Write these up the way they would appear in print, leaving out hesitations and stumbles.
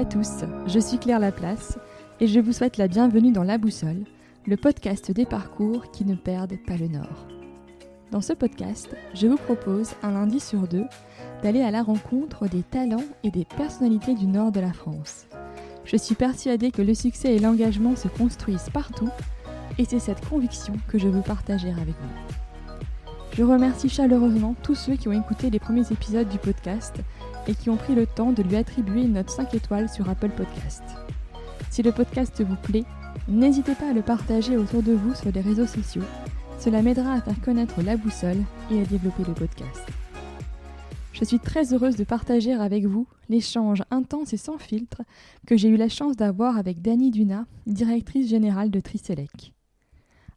à tous, je suis Claire Laplace et je vous souhaite la bienvenue dans La Boussole, le podcast des parcours qui ne perdent pas le nord. Dans ce podcast, je vous propose un lundi sur deux d'aller à la rencontre des talents et des personnalités du nord de la France. Je suis persuadée que le succès et l'engagement se construisent partout et c'est cette conviction que je veux partager avec vous. Je remercie chaleureusement tous ceux qui ont écouté les premiers épisodes du podcast et qui ont pris le temps de lui attribuer une note 5 étoiles sur Apple Podcast. Si le podcast vous plaît, n'hésitez pas à le partager autour de vous sur les réseaux sociaux. Cela m'aidera à faire connaître La Boussole et à développer le podcast. Je suis très heureuse de partager avec vous l'échange intense et sans filtre que j'ai eu la chance d'avoir avec Dany Dunat, directrice générale de Tricelec.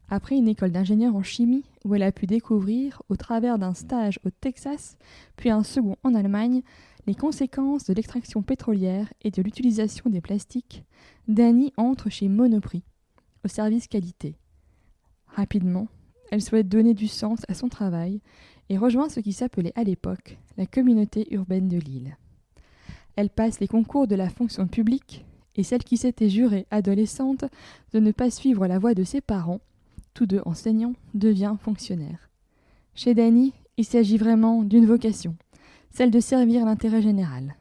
Après une école d'ingénieur en chimie où elle a pu découvrir, au travers d'un stage au Texas, puis un second en Allemagne, les conséquences de l'extraction pétrolière et de l'utilisation des plastiques, Dany entre chez Monoprix, au service qualité. Rapidement, elle souhaite donner du sens à son travail et rejoint ce qui s'appelait à l'époque la communauté urbaine de Lille. Elle passe les concours de la fonction publique et celle qui s'était jurée adolescente de ne pas suivre la voie de ses parents, tous deux enseignants, devient fonctionnaire. Chez Dany, il s'agit vraiment d'une vocation, celle de servir l'intérêt général.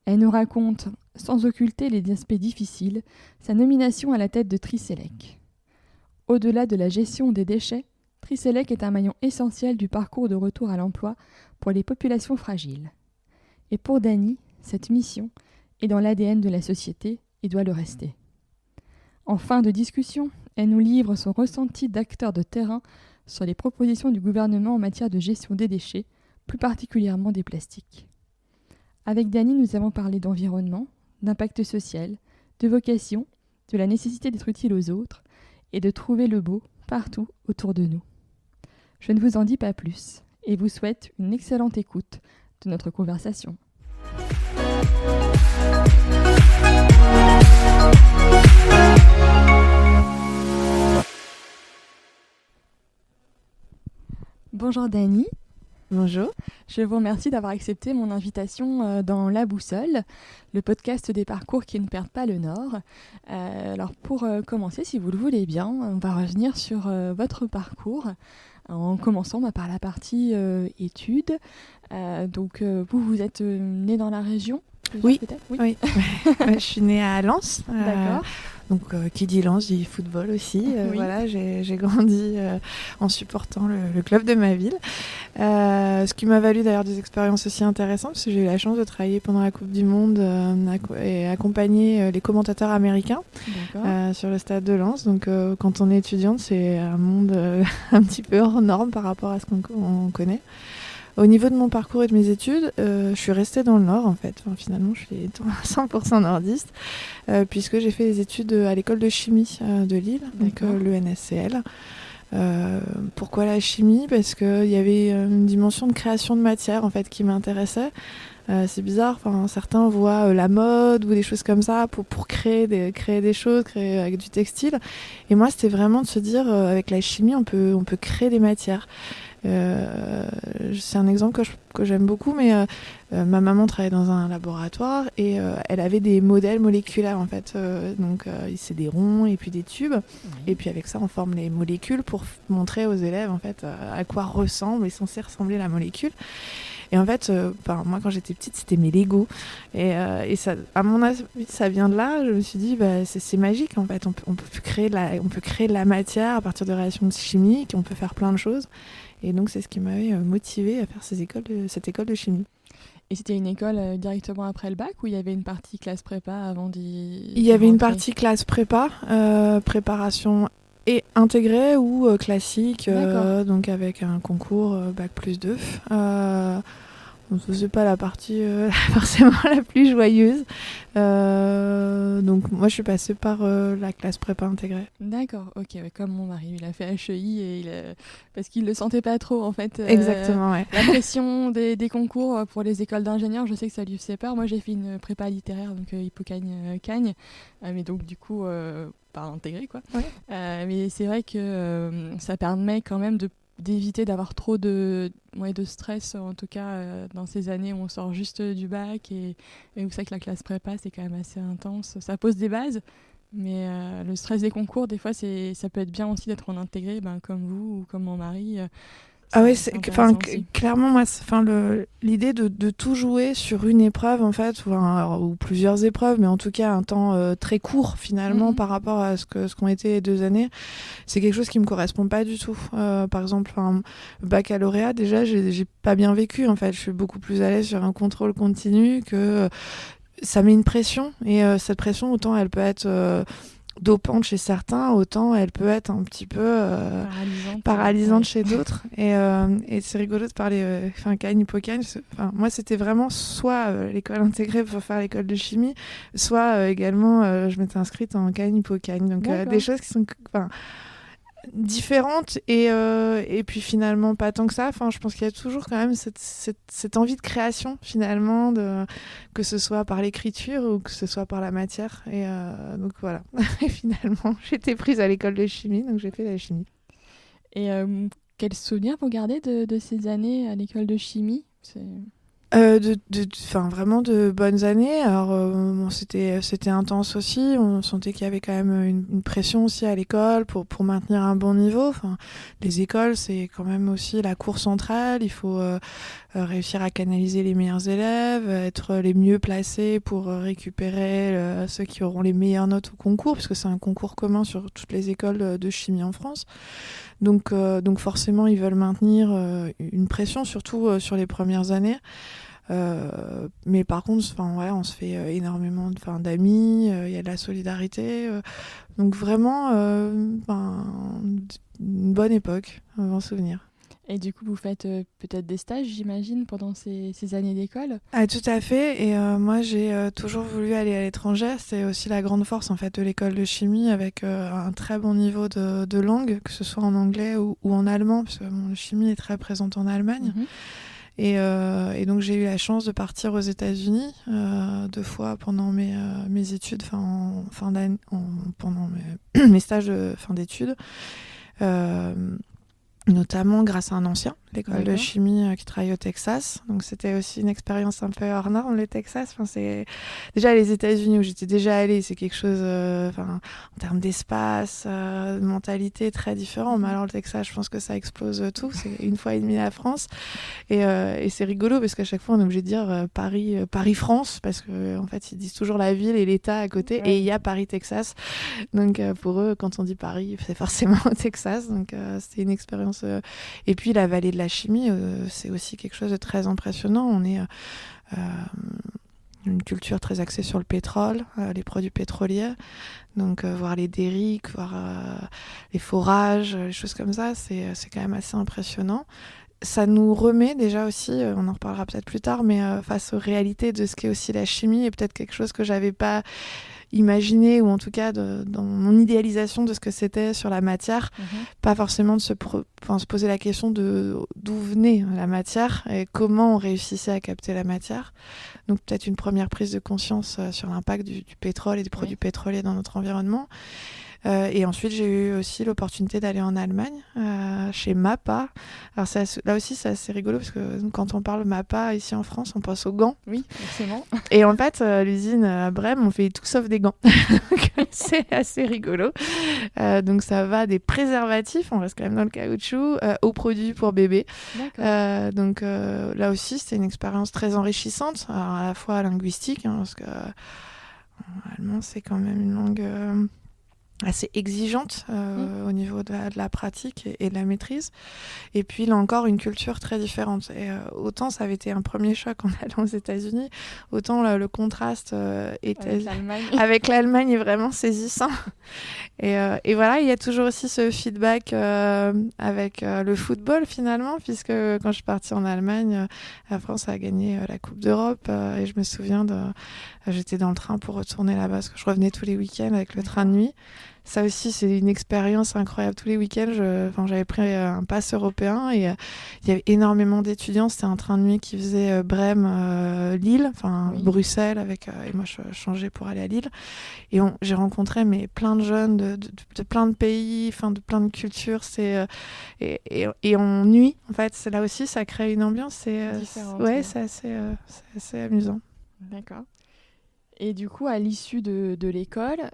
Elle nous raconte, sans occulter les aspects difficiles, sa nomination à la tête de Tricelec. Au-delà de la gestion des déchets, Tricelec est un maillon essentiel du parcours de retour à l'emploi pour les populations fragiles. Et pour Dany, cette mission est dans l'ADN de la société et doit le rester. En fin de discussion, elle nous livre son ressenti d'acteur de terrain sur les propositions du gouvernement en matière de gestion des déchets, plus particulièrement des plastiques. Avec Dany, nous avons parlé d'environnement, d'impact social, de vocation, de la nécessité d'être utile aux autres et de trouver le beau partout autour de nous. Je ne vous en dis pas plus et vous souhaite une excellente écoute de notre conversation. Bonjour Dany. Bonjour. Je vous remercie d'avoir accepté mon invitation dans La Boussole, le podcast des parcours qui ne perdent pas le nord. Alors pour commencer, si vous le voulez bien, on va revenir sur votre parcours en commençant par la partie études. Donc vous êtes né dans la région déjà, Oui, peut-être oui. Je suis née à Lens. D'accord. Donc qui dit Lens dit football aussi. Oui. Voilà, j'ai grandi en supportant le club de ma ville. Ce qui m'a valu d'ailleurs des expériences aussi intéressantes parce que j'ai eu la chance de travailler pendant la Coupe du Monde et accompagner les commentateurs américains sur le stade de Lens. Donc quand on est étudiante, c'est un monde un petit peu hors norme par rapport à ce qu'on connaît. Au niveau de mon parcours et de mes études, je suis restée dans le Nord en fait. Enfin, finalement, je suis 100% nordiste puisque j'ai fait des études à l'école de chimie de Lille, donc l'ENSCL. Pourquoi la chimie ? Parce qu'il y avait une dimension de création de matière en fait qui m'intéressait. C'est bizarre, certains voient la mode ou des choses comme ça pour créer des choses, créer avec du textile. Et moi, c'était vraiment de se dire, avec la chimie, on peut créer des matières. C'est un exemple que j'aime beaucoup, mais ma maman travaillait dans un laboratoire et elle avait des modèles moléculaires en fait. Donc c'est des ronds et puis des tubes, et puis avec ça on forme les molécules pour montrer aux élèves en fait à quoi ressemble, est censé ressembler la molécule. Et en fait, moi quand j'étais petite, c'était mes Lego. Et ça, à mon avis, ça vient de là. Je me suis dit, c'est magique en fait. On peut créer de la matière à partir de réactions chimiques. On peut faire plein de choses. Et donc c'est ce qui m'avait motivée à faire cette école de chimie. Et c'était une école directement après le bac ou il y avait une partie classe prépa avant d'y Il y avait une rentrer ? partie classe prépa, préparation et intégrée ou classique, donc avec un concours bac plus 2. Donc c'est pas la partie forcément la plus joyeuse. Donc moi je suis passée par la classe prépa intégrée. D'accord, ok, ouais, comme mon mari, il a fait HEI et parce qu'il le sentait pas trop en fait. Exactement, ouais. La pression des concours pour les écoles d'ingénieurs, je sais que ça lui faisait peur. Moi j'ai fait une prépa littéraire, donc Hippocagne-Cagne, mais donc du coup pas intégrée quoi. Ouais. Mais c'est vrai que ça permet quand même de d'éviter d'avoir trop de stress, en tout cas dans ces années où on sort juste du bac et où c'est que la classe prépa, c'est quand même assez intense. Ça pose des bases, mais le stress des concours, des fois, ça peut être bien aussi d'être en intégré, comme vous ou comme mon mari. Ah ouais, clairement, moi, l'idée de tout jouer sur une épreuve, en fait, ou plusieurs épreuves, mais en tout cas un temps très court, finalement, par rapport à ce qu'ont été les 2 années, c'est quelque chose qui me correspond pas du tout. Par exemple, le baccalauréat, déjà, j'ai pas bien vécu, en fait. Je suis beaucoup plus à l'aise sur un contrôle continu que ça met une pression, et cette pression, autant elle peut être dopante chez certains, autant elle peut être un petit peu paralysante chez d'autres. Et c'est rigolo de parler Cagne, Hippocagne. Moi, c'était vraiment soit l'école intégrée pour faire l'école de chimie, soit également je m'étais inscrite en Cagne, Hippocagne. Donc des choses qui sont différentes et puis finalement pas tant que ça. Je pense qu'il y a toujours quand même cette envie de création finalement, que ce soit par l'écriture ou que ce soit par la matière, et donc voilà. Et finalement j'étais prise à l'école de chimie, donc j'ai fait la chimie. Et quels souvenirs vous gardez de ces années à l'école de chimie? Vraiment de bonnes années. Alors c'était intense aussi, on sentait qu'il y avait quand même une pression aussi à l'école pour maintenir un bon niveau. Les écoles, c'est quand même aussi la cour centrale, il faut réussir à canaliser les meilleurs élèves, être les mieux placés pour récupérer ceux qui auront les meilleures notes au concours, parce que c'est un concours commun sur toutes les écoles de chimie en France. Donc forcément, ils veulent maintenir une pression, surtout sur les premières années. Mais par contre, on se fait énormément d'amis, il y a de la solidarité. Donc vraiment, une bonne époque, un bon souvenir. Et du coup, vous faites peut-être des stages, j'imagine, pendant ces années d'école? Ah, tout à fait. Et moi, j'ai toujours voulu aller à l'étranger. C'est aussi la grande force en fait de l'école de chimie, avec un très bon niveau de langue, que ce soit en anglais ou en allemand, parce que la chimie est très présente en Allemagne. Et donc j'ai eu la chance de partir aux États-Unis 2 fois pendant mes études, pendant mes stages de fin d'études. Notamment grâce à un ancien, l'école de chimie qui travaille au Texas. Donc c'était aussi une expérience un peu hors norme, le Texas. C'est déjà les États-Unis où j'étais déjà allée, c'est quelque chose en termes d'espace, de mentalité très différent. Mais alors le Texas, je pense que ça explose tout. C'est 1 fois et demie la France, et c'est rigolo parce qu'à chaque fois on est obligé de dire Paris-France, parce que en fait ils disent toujours la ville et l'État à côté, et il y a Paris-Texas. Donc pour eux, quand on dit Paris, c'est forcément au Texas. Donc c'est une expérience. Et puis la vallée de la chimie, c'est aussi quelque chose de très impressionnant. On est une culture très axée sur le pétrole, les produits pétroliers. Donc voir les derricks, voir les forages, les choses comme ça, c'est quand même assez impressionnant. Ça nous remet déjà aussi, on en reparlera peut-être plus tard, mais face aux réalités de ce qu'est aussi la chimie, et peut-être quelque chose que j'avais pas imaginé, ou en tout cas dans mon idéalisation de ce que c'était sur la matière, pas forcément de se poser la question de d'où venait la matière et comment on réussissait à capter la matière. Donc peut-être une première prise de conscience sur l'impact du pétrole et des produits pétroliers dans notre environnement. Et ensuite, j'ai eu aussi l'opportunité d'aller en Allemagne, chez MAPA. Alors là aussi, c'est assez rigolo, parce que quand on parle MAPA ici en France, on pense aux gants. Oui, forcément. Et en fait, l'usine à Brême, on fait tout sauf des gants. C'est assez rigolo. Donc ça va des préservatifs, on reste quand même dans le caoutchouc, aux produits pour bébés. Donc là aussi, c'était une expérience très enrichissante, alors, à la fois linguistique, parce que l'allemand, c'est quand même une langue assez exigeante au niveau de la pratique et de la maîtrise. Et puis là encore, une culture très différente. Et autant ça avait été un premier choc en allant aux États-Unis, autant là, le contraste avec l'Allemagne est vraiment saisissant. Et voilà, il y a toujours aussi ce feedback avec le football finalement, puisque quand je suis partie en Allemagne, la France a gagné la Coupe d'Europe, et je me souviens j'étais dans le train pour retourner là-bas, parce que je revenais tous les week-ends avec le train de nuit. ça aussi, c'est une expérience incroyable. Tous les week-ends, j'avais pris un pass européen et il y avait énormément d'étudiants. C'était un train de nuit qui faisait Brême-Lille, Oui. Bruxelles, et moi, je changeais pour aller à Lille. Et j'ai rencontré plein de jeunes de plein de pays, de plein de cultures. Et en nuit, en fait, c'est là aussi, ça crée une ambiance. Différente, Ouais, ouais. c'est assez amusant. D'accord. Et du coup, à l'issue de l'école,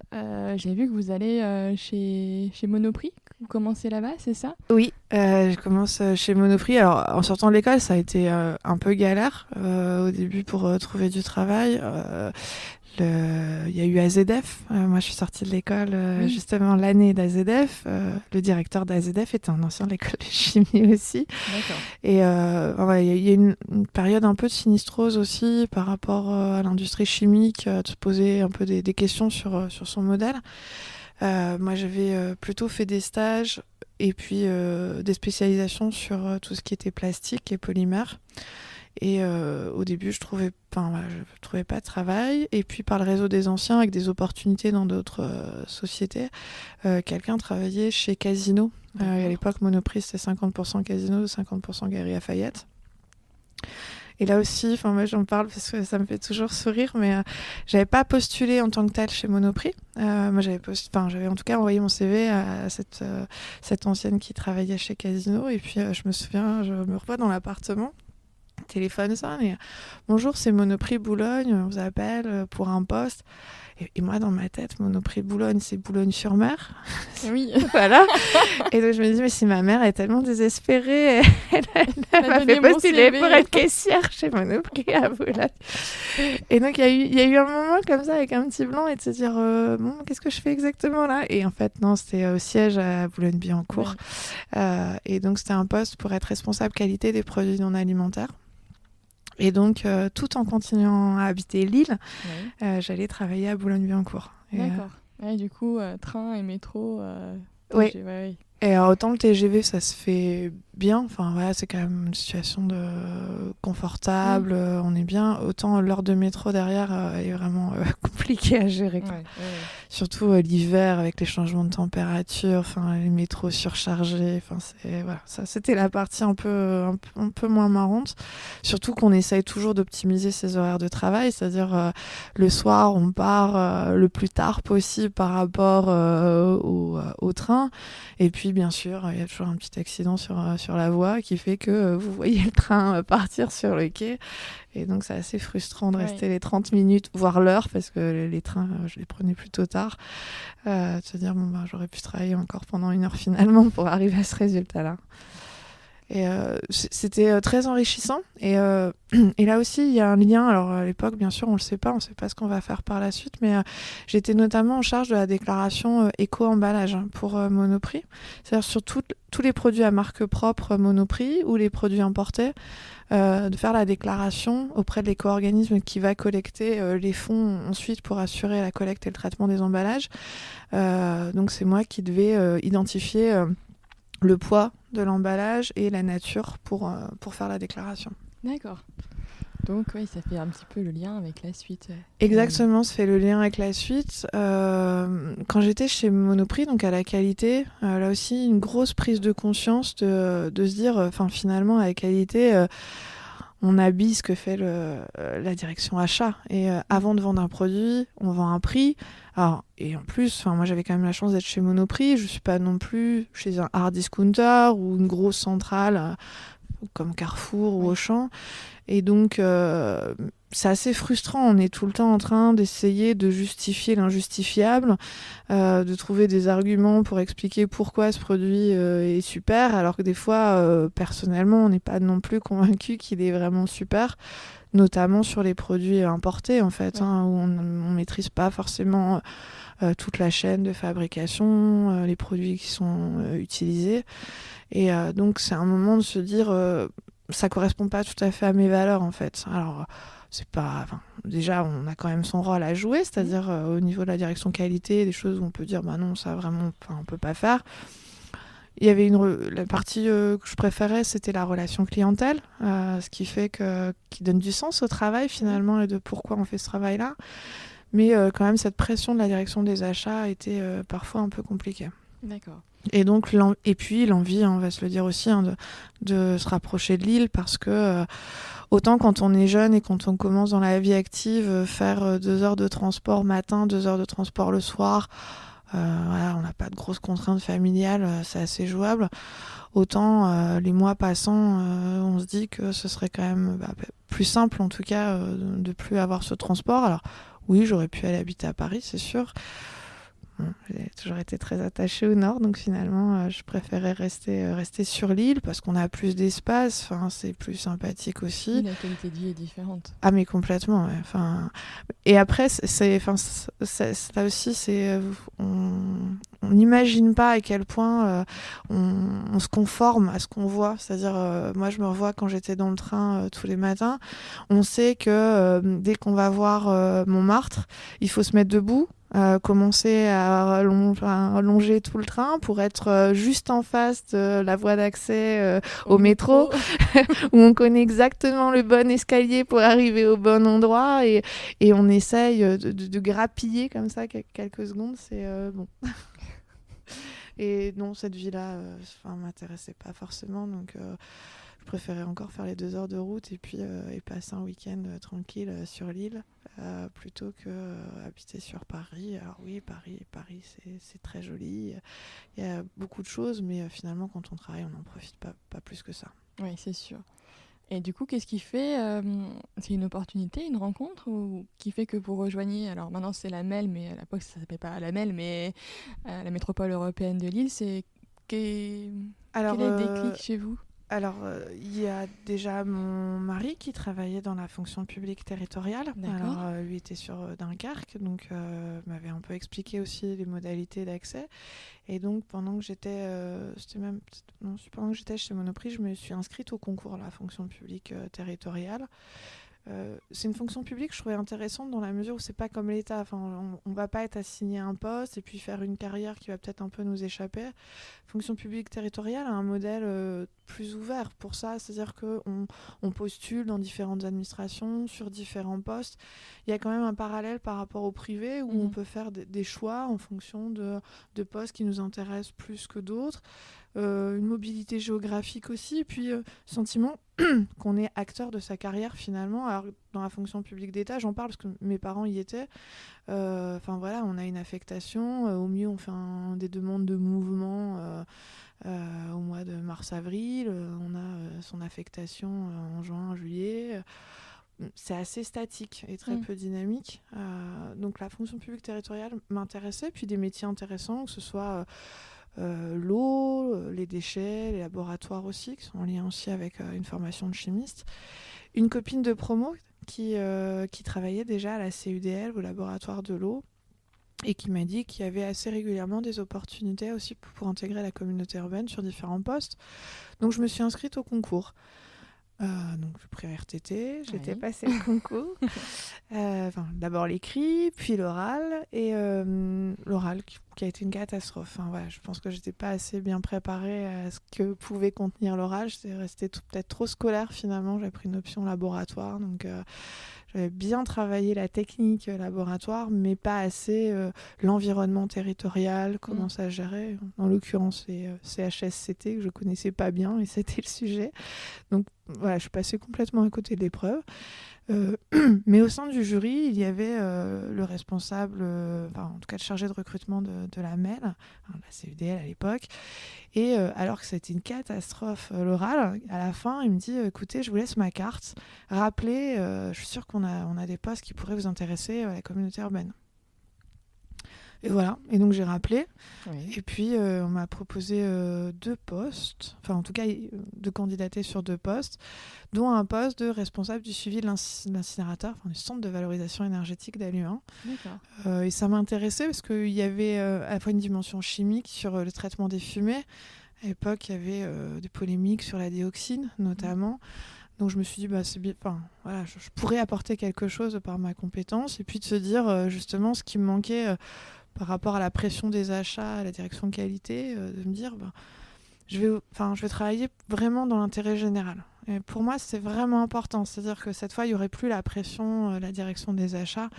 j'ai vu que vous allez chez Monoprix. Vous commencez là-bas, c'est ça? Oui, je commence chez Monoprix. Alors, en sortant de l'école, ça a été un peu galère au début pour trouver du travail. Il y a eu AZF. Moi, je suis sortie de l'école Oui. justement l'année d'AZF. Le directeur d'AZF était un ancien de l'école de chimie aussi. D'accord. Et il y a une période un peu de sinistrose aussi par rapport à l'industrie chimique, de se poser un peu des questions sur son modèle. Moi, j'avais plutôt fait des stages et puis des spécialisations sur tout ce qui était plastique et polymère. Et au début, je trouvais pas de travail. Et puis, par le réseau des anciens, avec des opportunités dans d'autres sociétés, quelqu'un travaillait chez Casino. À l'époque, Monoprix, c'était 50% Casino, 50% Galeries Lafayette. Et là aussi, moi j'en parle parce que ça me fait toujours sourire, mais j'avais pas postulé en tant que telle chez Monoprix. Moi j'avais en tout cas envoyé mon CV à cette ancienne qui travaillait chez Casino. Et puis je me souviens, je me revois dans l'appartement. Téléphone sonne et bonjour, c'est Monoprix Boulogne, on vous appelle pour un poste. Et moi, dans ma tête, Monoprix Boulogne, c'est Boulogne-sur-Mer. Oui. Voilà. Et donc, je me dis, mais si ma mère est tellement désespérée, elle m'a fait donné mon postuler CV. pour être caissière chez Monoprix à Boulogne. Et donc, il y a eu un moment comme ça, avec un petit blanc, et de se dire, bon, qu'est-ce que je fais exactement là? Et en fait, non, c'était au siège à Boulogne-Billancourt. Ouais. Et donc, c'était un poste pour être responsable qualité des produits non alimentaires. Et donc, tout en continuant à habiter Lille, j'allais travailler à Boulogne-Billancourt. D'accord. Ouais, du coup, train et métro. Oui. Ouais. Et alors, autant le TGV, ça se fait bien. C'est quand même une situation confortable. On est bien. Autant l'heure de métro derrière est vraiment compliquée à gérer. Ouais. Surtout l'hiver avec les changements de température, les métros surchargés. Ça, c'était la partie un peu moins marrante. Surtout qu'on essaye toujours d'optimiser ses horaires de travail, c'est-à-dire le soir, on part le plus tard possible par rapport au train. Et puis, bien sûr, il y a toujours un petit accident sur la voie qui fait que vous voyez le train partir sur le quai. Et donc, c'est assez frustrant de rester les 30 minutes, voire l'heure, parce que les trains, je les prenais plutôt tard. De se dire, j'aurais pu travailler encore pendant 1 heure finalement pour arriver à ce résultat-là. Et c'était très enrichissant. Et là aussi, il y a un lien. Alors, à l'époque, bien sûr, on ne le sait pas. On ne sait pas ce qu'on va faire par la suite. Mais j'étais notamment en charge de la déclaration éco-emballage pour Monoprix. C'est-à-dire sur tous les produits à marque propre Monoprix ou les produits importés, de faire la déclaration auprès de l'éco-organisme qui va collecter les fonds ensuite pour assurer la collecte et le traitement des emballages. Donc, c'est moi qui devais identifier le poids de l'emballage et la nature pour faire la déclaration. D'accord. Donc oui, ça fait un petit peu le lien avec la suite. Exactement, ça fait le lien avec la suite. Quand j'étais chez Monoprix, donc à la qualité, là aussi une grosse prise de conscience de se dire, finalement à la qualité, on habille ce que fait la direction achat. Et avant de vendre un produit, on vend un prix. Alors, et en plus, moi j'avais quand même la chance d'être chez Monoprix. Je ne suis pas non plus chez un hard discounter ou une grosse centrale comme Carrefour ou Auchan. Et donc, c'est assez frustrant. On est tout le temps en train d'essayer de justifier l'injustifiable, de trouver des arguments pour expliquer pourquoi ce produit est super, alors que des fois, personnellement, on n'est pas non plus convaincu qu'il est vraiment super, notamment sur les produits importés, en fait, où on ne maîtrise pas forcément toute la chaîne de fabrication, les produits qui sont utilisés. Et donc, c'est un moment de se dire... ça correspond pas tout à fait à mes valeurs, en fait. Alors, c'est pas... déjà, on a quand même son rôle à jouer, c'est-à-dire au niveau de la direction qualité, des choses où on peut dire, non, ça vraiment, on peut pas faire. Il y avait la partie que je préférais, c'était la relation clientèle, ce qui fait qui donne du sens au travail, finalement, et de pourquoi on fait ce travail-là. Mais quand même, cette pression de la direction des achats était parfois un peu compliquée. D'accord. Et donc, et puis l'envie, on va se le dire aussi, de se rapprocher de Lille, parce que autant quand on est jeune et quand on commence dans la vie active, faire 2 heures de transport matin, 2 heures de transport le soir, voilà, on n'a pas de grosses contraintes familiales, c'est assez jouable. Autant les mois passant, on se dit que ce serait quand même plus simple, en tout cas, de plus avoir ce transport. Alors oui, j'aurais pu aller habiter à Paris, c'est sûr. Bon, j'ai toujours été très attachée au nord, donc finalement, je préférais rester sur l'île parce qu'on a plus d'espace, c'est plus sympathique aussi. Oui, la qualité de vie est différente. Ah, mais complètement, ouais. Et après, ça aussi, on n'imagine pas à quel point on se conforme à ce qu'on voit. C'est-à-dire, moi, je me revois quand j'étais dans le train tous les matins. On sait que dès qu'on va voir Montmartre, il faut se mettre debout. Commencer à allonger tout le train pour être juste en face de la voie d'accès au métro où on connaît exactement le bon escalier pour arriver au bon endroit et on essaye de grappiller comme ça quelques secondes, c'est bon. Et non, cette vie-là m'intéressait pas forcément, donc je préférais encore faire les 2 heures de route et puis et passer un week-end tranquille sur l'île plutôt que habiter sur Paris. Alors oui, Paris c'est très joli, il y a beaucoup de choses, mais finalement quand on travaille on n'en profite pas plus que ça. Oui, c'est sûr. Et du coup, qu'est-ce qui fait c'est une opportunité, une rencontre, ou qui fait que vous rejoignez, alors maintenant c'est la MEL, mais à l'époque ça ne s'appelait pas la MEL, mais la métropole européenne de Lille, quel est le déclic chez vous ? Alors, il y a déjà mon mari qui travaillait dans la fonction publique territoriale. D'accord. Alors, lui était sur Dunkerque, donc m'avait un peu expliqué aussi les modalités d'accès. Et donc, pendant que j'étais chez Monoprix, je me suis inscrite au concours de la fonction publique territoriale. C'est une fonction publique que je trouvais intéressante dans la mesure où c'est pas comme l'État. On va pas être assigné à un poste et puis faire une carrière qui va peut-être un peu nous échapper. Fonction publique territoriale a un modèle plus ouvert pour ça, c'est-à-dire qu'on postule dans différentes administrations, sur différents postes. Il y a quand même un parallèle par rapport au privé où on peut faire des choix en fonction de postes qui nous intéressent plus que d'autres. Une mobilité géographique aussi, et puis sentiment qu'on est acteur de sa carrière finalement. Alors, dans la fonction publique d'État, j'en parle parce que mes parents y étaient. On a une affectation. Au mieux, on fait des demandes de mouvement au mois de mars-avril. On a son affectation en juin-juillet. C'est assez statique et très peu dynamique. Donc la fonction publique territoriale m'intéressait, puis des métiers intéressants, que ce soit l'eau, les déchets, les laboratoires aussi, qui sont en lien aussi avec une formation de chimiste. Une copine de promo qui travaillait déjà à la CUDL, au laboratoire de l'eau, et qui m'a dit qu'il y avait assez régulièrement des opportunités aussi pour intégrer la communauté urbaine sur différents postes. Donc je me suis inscrite au concours. Donc j'ai pris un RTT, j'étais passée le concours. D'abord l'écrit, puis l'oral, et l'oral qui a été une catastrophe. Je pense que j'étais pas assez bien préparée à ce que pouvait contenir l'oral. J'étais restée peut-être trop scolaire finalement. J'avais pris une option laboratoire, donc j'avais bien travaillé la technique laboratoire, mais pas assez l'environnement territorial, comment ça gérait. En l'occurrence, les CHSCT que je connaissais pas bien, et c'était le sujet. Donc voilà, je suis passée complètement à côté de l'épreuve. Mais au sein du jury, il y avait le responsable, en tout cas le chargé de recrutement de la MEL, la CUDL à l'époque. Et alors que c'était une catastrophe l'oral, à la fin, il me dit écoutez, je vous laisse ma carte. Rappelez, je suis sûre qu'on a des postes qui pourraient vous intéresser à la communauté urbaine. Et voilà, et donc j'ai rappelé, et puis on m'a proposé 2 postes, en tout cas de candidater sur 2 postes, dont un poste de responsable du suivi de l'incinérateur, du centre de valorisation énergétique d'Alu1. D'accord. Et ça m'intéressait parce qu'il y avait à la fois une dimension chimique sur le traitement des fumées. À l'époque, il y avait des polémiques sur la dioxine, notamment. Donc je me suis dit, c'est bien, je pourrais apporter quelque chose par ma compétence, et puis de se dire justement ce qui me manquait par rapport à la pression des achats, à la direction qualité, de me dire, je vais travailler vraiment dans l'intérêt général. Et pour moi, c'est vraiment important. C'est-à-dire que cette fois, il n'y aurait plus la pression, la direction des achats.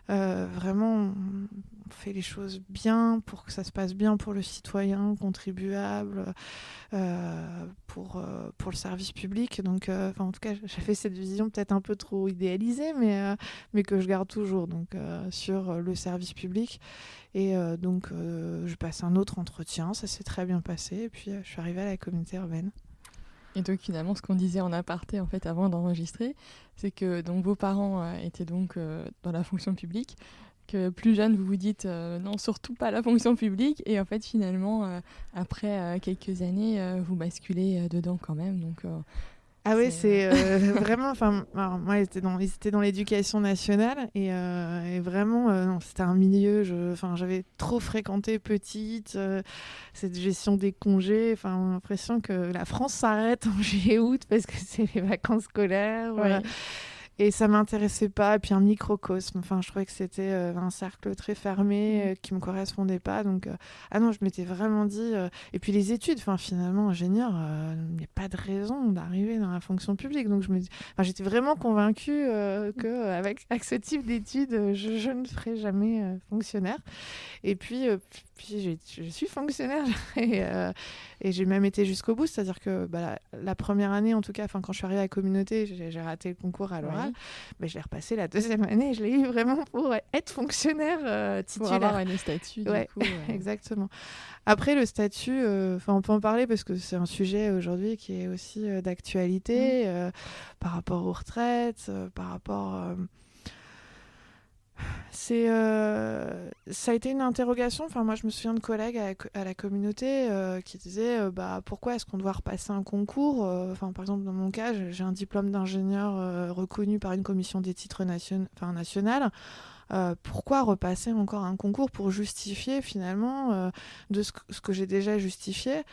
Vraiment, on fait les choses bien pour que ça se passe bien pour le citoyen, contribuable, pour le service public. Donc, en tout cas, j'avais cette vision peut-être un peu trop idéalisée, mais que je garde toujours sur le service public. Et je passe un autre entretien, ça s'est très bien passé. Et puis, je suis arrivée à la communauté urbaine. Et donc finalement, ce qu'on disait en aparté en fait avant d'enregistrer, c'est que donc vos parents étaient donc dans la fonction publique, que plus jeune vous vous dites non, surtout pas la fonction publique, et en fait finalement après quelques années vous basculez dedans quand même. Donc ah oui, c'est vraiment. Alors, moi, ils étaient dans l'éducation nationale et vraiment, non, c'était un milieu. J'avais trop fréquenté petite cette gestion des congés. Enfin, on a l'impression que la France s'arrête en juillet-août parce que c'est les vacances scolaires. Voilà. Et ça m'intéressait pas. Et puis un microcosme. Enfin, je trouvais que c'était un cercle très fermé qui me correspondait pas. Donc, ah non, je m'étais vraiment dit. Et puis les études. Enfin, finalement, ingénieur, il n'y a pas de raison d'arriver dans la fonction publique. Donc, j'étais vraiment convaincue qu'avec ce type d'études, je ne serais jamais fonctionnaire. Et puis je suis fonctionnaire et j'ai même été jusqu'au bout. C'est-à-dire que la première année, en tout cas, quand je suis arrivée à la communauté, j'ai raté le concours à l'oral. Mais je l'ai repassé la deuxième année et je l'ai eu vraiment pour être fonctionnaire titulaire. Pour avoir un statut, du coup. Exactement. Après, le statut, on peut en parler parce que c'est un sujet aujourd'hui qui est aussi d'actualité par rapport aux retraites, par rapport... ça a été une interrogation. Moi, je me souviens de collègues à la communauté qui disaient pourquoi est-ce qu'on doit repasser un concours. Par exemple, dans mon cas, j'ai un diplôme d'ingénieur reconnu par une commission des titres nationale. Pourquoi repasser encore un concours pour justifier finalement de ce que j'ai déjà justifié.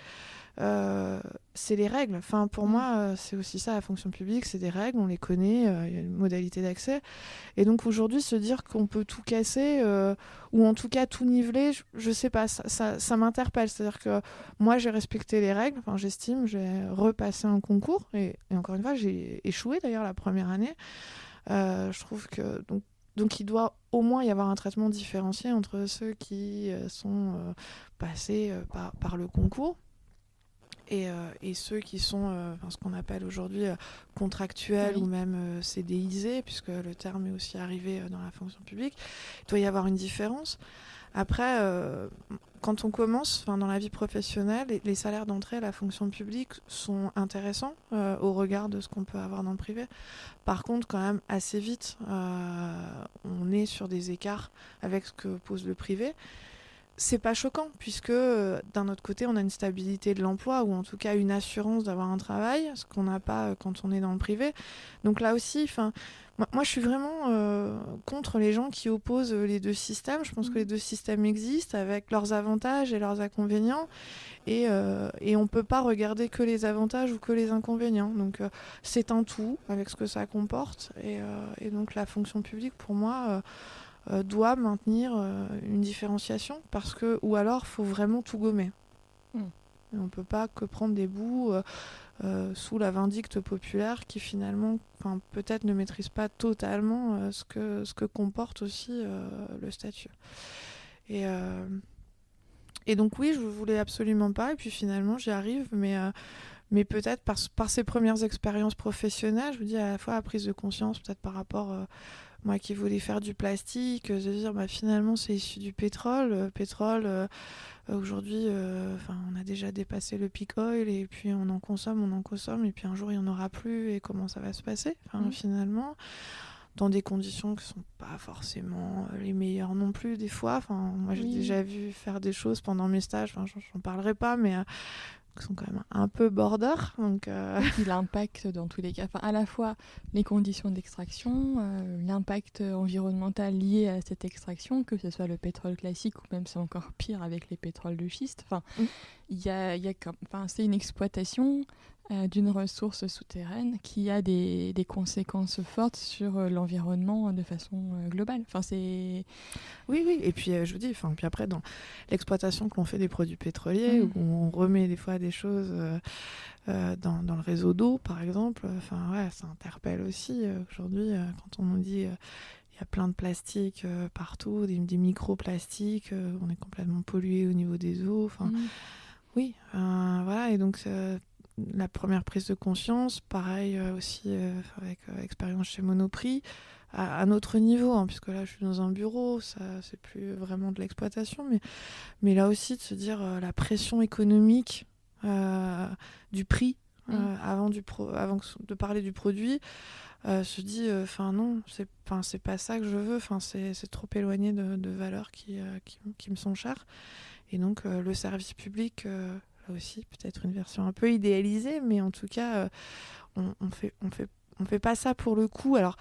C'est les règles. Pour moi, c'est aussi ça, la fonction publique, c'est des règles, on les connaît, il y a une modalité d'accès. Et donc aujourd'hui, se dire qu'on peut tout casser, ou en tout cas tout niveler, je sais pas, ça m'interpelle. C'est-à-dire que moi, j'ai respecté les règles, j'estime, j'ai repassé un concours, et encore une fois, j'ai échoué d'ailleurs la première année. Je trouve que... Donc il doit au moins y avoir un traitement différencié entre ceux qui sont passés par le concours, et ceux qui sont ce qu'on appelle aujourd'hui contractuels ou même CDIsés, puisque le terme est aussi arrivé dans la fonction publique. Il doit y avoir une différence. Après, quand on commence dans la vie professionnelle, les salaires d'entrée à la fonction publique sont intéressants au regard de ce qu'on peut avoir dans le privé. Par contre, quand même, assez vite, on est sur des écarts avec ce que pose le privé. C'est pas choquant, puisque d'un autre côté, on a une stabilité de l'emploi, ou en tout cas une assurance d'avoir un travail, ce qu'on n'a pas quand on est dans le privé. Donc là aussi, moi je suis vraiment contre les gens qui opposent les deux systèmes. Je pense que les deux systèmes existent avec leurs avantages et leurs inconvénients, et on peut pas regarder que les avantages ou que les inconvénients. Donc c'est un tout avec ce que ça comporte, et donc la fonction publique, pour moi... doit maintenir une différenciation, ou alors il faut vraiment tout gommer. Et on ne peut pas que prendre des bouts sous la vindicte populaire qui finalement peut-être ne maîtrise pas totalement ce que comporte aussi le statut. Et donc oui, je ne voulais absolument pas, et puis finalement j'y arrive, mais peut-être par ces premières expériences professionnelles, je vous dis à la fois la prise de conscience, peut-être par rapport... moi qui voulais faire du plastique, de dire finalement c'est issu du pétrole. Aujourd'hui, on a déjà dépassé le peak oil, et puis on en consomme, et puis un jour il n'y en aura plus, et comment ça va se passer finalement, dans des conditions qui ne sont pas forcément les meilleures non plus des fois. Moi j'ai déjà vu faire des choses pendant mes stages, j'en parlerai pas, mais... qui sont quand même un peu border. Et puis l'impact dans tous les cas, à la fois les conditions d'extraction, l'impact environnemental lié à cette extraction, que ce soit le pétrole classique ou même c'est encore pire avec les pétroles de schiste. c'est une exploitation d'une ressource souterraine qui a des conséquences fortes sur l'environnement de façon globale. Enfin, c'est... Oui, oui. Et puis, je vous dis, puis après, dans l'exploitation que l'on fait des produits pétroliers, où on remet des fois des choses dans le réseau d'eau, par exemple, ça interpelle aussi. Aujourd'hui, quand on nous dit il y a plein de plastique partout, des microplastiques, on est complètement pollué au niveau des eaux. Oui, voilà. Et donc, la première prise de conscience, pareil aussi avec expérience chez Monoprix, à un autre niveau, hein, puisque là je suis dans un bureau, ça c'est plus vraiment de l'exploitation, mais là aussi de se dire la pression économique du prix avant de parler du produit, se dit non, c'est pas ça que je veux, c'est trop éloigné de valeurs qui me sont chères. Et donc le service public, là aussi peut-être une version un peu idéalisée, mais en tout cas on fait pas ça pour le coup. Alors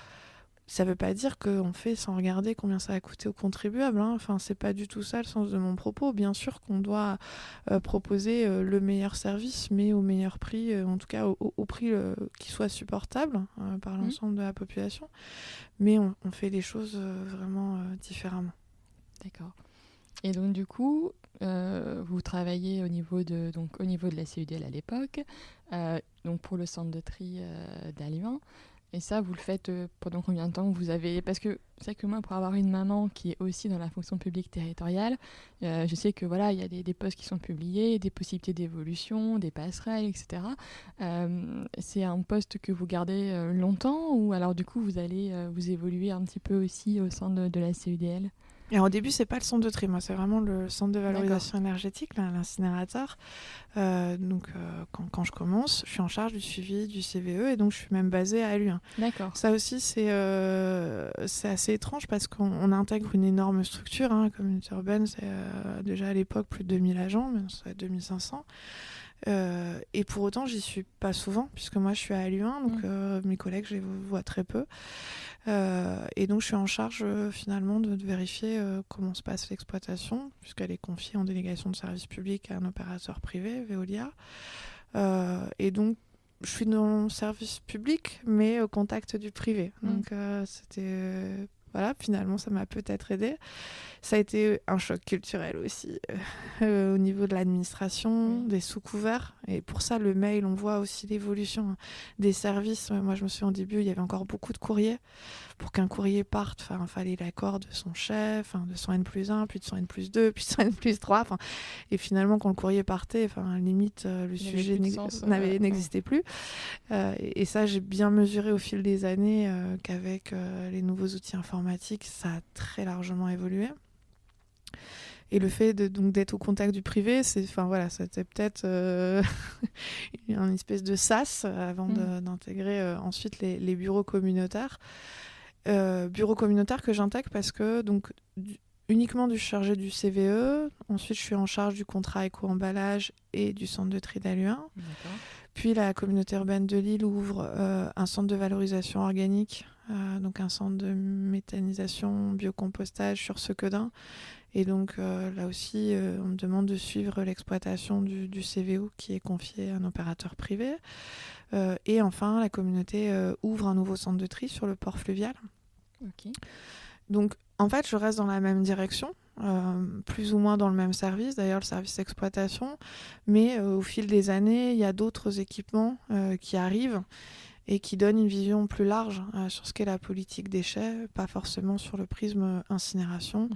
ça veut pas dire qu'on fait sans regarder combien ça a coûté aux contribuables, hein. C'est pas du tout ça le sens de mon propos. Bien sûr qu'on doit proposer le meilleur service, mais au meilleur prix, en tout cas au prix qui soit supportable par l'ensemble de la population. Mais on fait les choses vraiment différemment. D'accord. Et donc du coup, vous travaillez au niveau de la CUDL à l'époque, donc pour le centre de tri d'aliments. Et ça, vous le faites pendant combien de temps vous avez... Parce que c'est vrai que moi, pour avoir une maman qui est aussi dans la fonction publique territoriale, je sais que voilà, il y a des postes qui sont publiés, des possibilités d'évolution, des passerelles, etc. C'est un poste que vous gardez longtemps, ou alors du coup, vous allez vous évoluer un petit peu aussi au sein de la CUDL? Et au début, c'est pas le centre de tri, moi, c'est vraiment le centre de valorisation énergétique, l'incinérateur. Quand je commence, je suis en charge du suivi du CVE et donc je suis même basée à Lyon. D'accord. Ça aussi, c'est assez étrange parce qu'on intègre une énorme structure. Communauté urbaine, c'est déjà à l'époque plus de 2000 agents, mais c'est 2500. Et pour autant, j'y suis pas souvent, puisque moi je suis à Lyon, donc mes collègues, je les vois très peu. Et donc je suis en charge finalement de vérifier comment se passe l'exploitation, puisqu'elle est confiée en délégation de service public à un opérateur privé, Veolia. Et donc je suis dans le service public, mais au contact du privé. Donc c'était... voilà, finalement, ça m'a peut-être aidée. Ça a été un choc culturel aussi au niveau de l'administration, des sous-couverts. Et pour ça, le mail, on voit aussi l'évolution des services. Moi, je me souviens au début, il y avait encore beaucoup de courriers. Pour qu'un courrier parte, il fallait l'accord de son chef, de son N+1, puis de son N+2, puis de son N+3. Et finalement, quand le courrier partait, limite, le sujet n'existait plus. Et ça, j'ai bien mesuré au fil des années qu'avec les nouveaux outils informatiques, ça a très largement évolué. Et le fait d'être au contact du privé, c'était peut-être une espèce de sas avant d'intégrer ensuite les bureaux communautaires. Bureaux communautaires que j'intègre parce que uniquement du chargé du CVE. Ensuite, je suis en charge du contrat éco-emballage et du centre de tri d'Aluin. D'accord. Puis la communauté urbaine de Lille ouvre un centre de valorisation organique, donc un centre de méthanisation, biocompostage sur Sequedin. Et donc là aussi, on me demande de suivre l'exploitation du CVO qui est confié à un opérateur privé. Et enfin, la communauté ouvre un nouveau centre de tri sur le port fluvial. Okay. Donc en fait, je reste dans la même direction, plus ou moins dans le même service, d'ailleurs le service d'exploitation, mais au fil des années, il y a d'autres équipements qui arrivent et qui donnent une vision plus large sur ce qu'est la politique déchets, pas forcément sur le prisme incinération,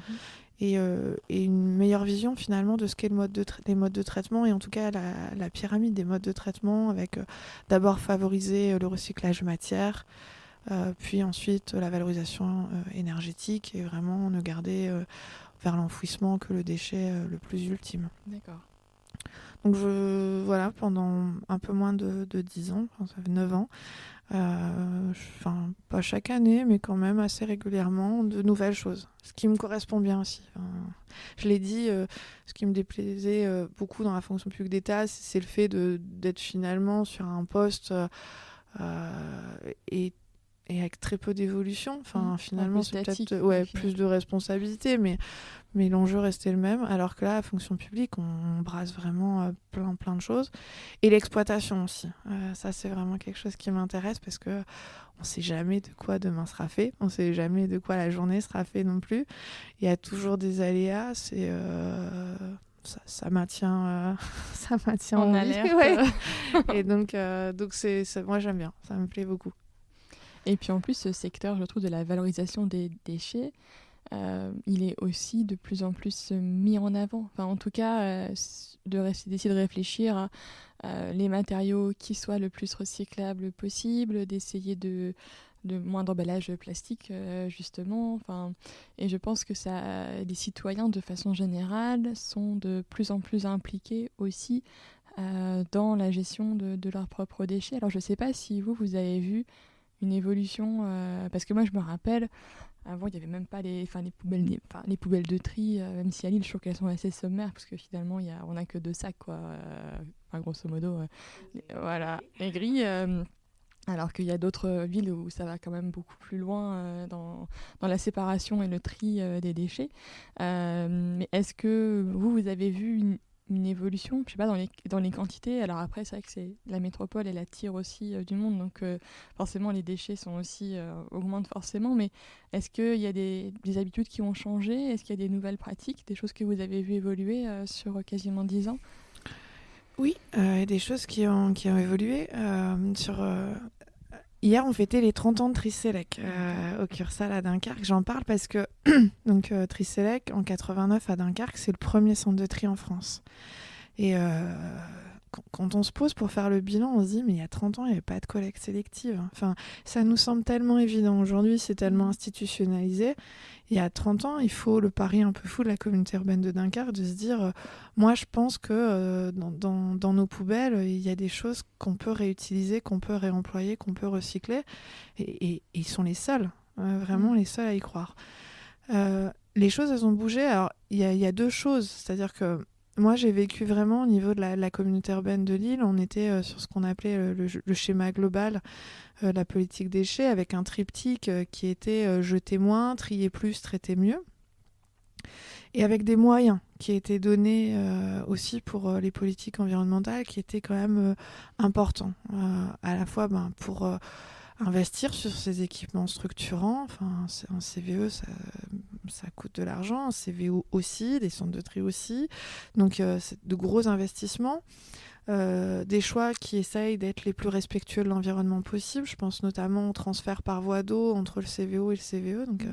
et une meilleure vision finalement de ce qu'est les modes de traitement, et en tout cas la pyramide des modes de traitement, avec d'abord favoriser le recyclage matière, puis ensuite la valorisation énergétique, et vraiment ne garder vers l'enfouissement que le déchet le plus ultime. D'accord. Donc voilà, pendant un peu moins de 10 ans, ça fait 9 ans, pas chaque année, mais quand même assez régulièrement, de nouvelles choses. Ce qui me correspond bien aussi. Je l'ai dit, ce qui me déplaisait beaucoup dans la fonction publique d'État, c'est le fait d'être finalement sur un poste et avec très peu d'évolution. Enfin, finalement, c'est statique, peut-être plus de responsabilité, mais l'enjeu restait le même. Alors que là, la fonction publique, on brasse vraiment plein de choses. Et l'exploitation aussi. Ça, c'est vraiment quelque chose qui m'intéresse parce que on ne sait jamais de quoi demain sera fait. On ne sait jamais de quoi la journée sera fait non plus. Il y a toujours des aléas. Ça maintient en vie. alerte. Ouais. Et donc moi, j'aime bien. Ça me plaît beaucoup. Et puis en plus, ce secteur, je trouve, de la valorisation des déchets, il est aussi de plus en plus mis en avant. Enfin, en tout cas, d'essayer de réfléchir à les matériaux qui soient le plus recyclables possible, d'essayer de moins d'emballage plastique, justement. Enfin, et je pense que les citoyens, de façon générale, sont de plus en plus impliqués aussi dans la gestion de leurs propres déchets. Alors, je ne sais pas si vous avez vu une évolution, parce que moi, je me rappelle, avant, il n'y avait même pas les poubelles de tri, même si à Lille, je trouve qu'elles sont assez sommaires, parce que finalement, on n'a que 2 sacs, quoi. Grosso modo, voilà, les grilles. Alors qu'il y a d'autres villes où ça va quand même beaucoup plus loin dans la séparation et le tri des déchets. Mais est-ce que vous avez vu une évolution, je sais pas, dans les quantités? Alors après, c'est vrai que la métropole, elle attire aussi du monde, donc forcément les déchets augmentent forcément, mais est-ce qu'il y a des habitudes qui ont changé? Est-ce qu'il y a des nouvelles pratiques, des choses que vous avez vues évoluer sur quasiment 10 ans? Oui, il y a des choses qui ont évolué. Hier, on fêtait les 30 ans de Tricelec au Cursal à Dunkerque. J'en parle parce que donc Tricelec, en 89 à Dunkerque, c'est le premier centre de tri en France. Et quand on se pose pour faire le bilan, on se dit mais il y a 30 ans, il n'y avait pas de collecte sélective. Enfin, ça nous semble tellement évident. Aujourd'hui, c'est tellement institutionnalisé. Il y a 30 ans, il faut le pari un peu fou de la communauté urbaine de Dunkerque de se dire moi, je pense que dans nos poubelles, il y a des choses qu'on peut réutiliser, qu'on peut réemployer, qu'on peut recycler. Et ils sont les seuls, vraiment les seuls à y croire. Les choses, elles ont bougé. Alors, il y a 2 choses. C'est-à-dire que moi, j'ai vécu vraiment au niveau de la communauté urbaine de Lille. On était sur ce qu'on appelait le schéma global, la politique déchets, avec un triptyque qui était jeter moins, trier plus, traiter mieux. Et avec des moyens qui étaient donnés aussi pour les politiques environnementales qui étaient quand même importants. À la fois pour investir sur ces équipements structurants. Enfin, un CVE, ça coûte de l'argent, un CVO aussi, des centres de tri aussi. Donc, c'est de gros investissements. Des choix qui essayent d'être les plus respectueux de l'environnement possible. Je pense notamment au transfert par voie d'eau entre le CVO et le CVE. Donc,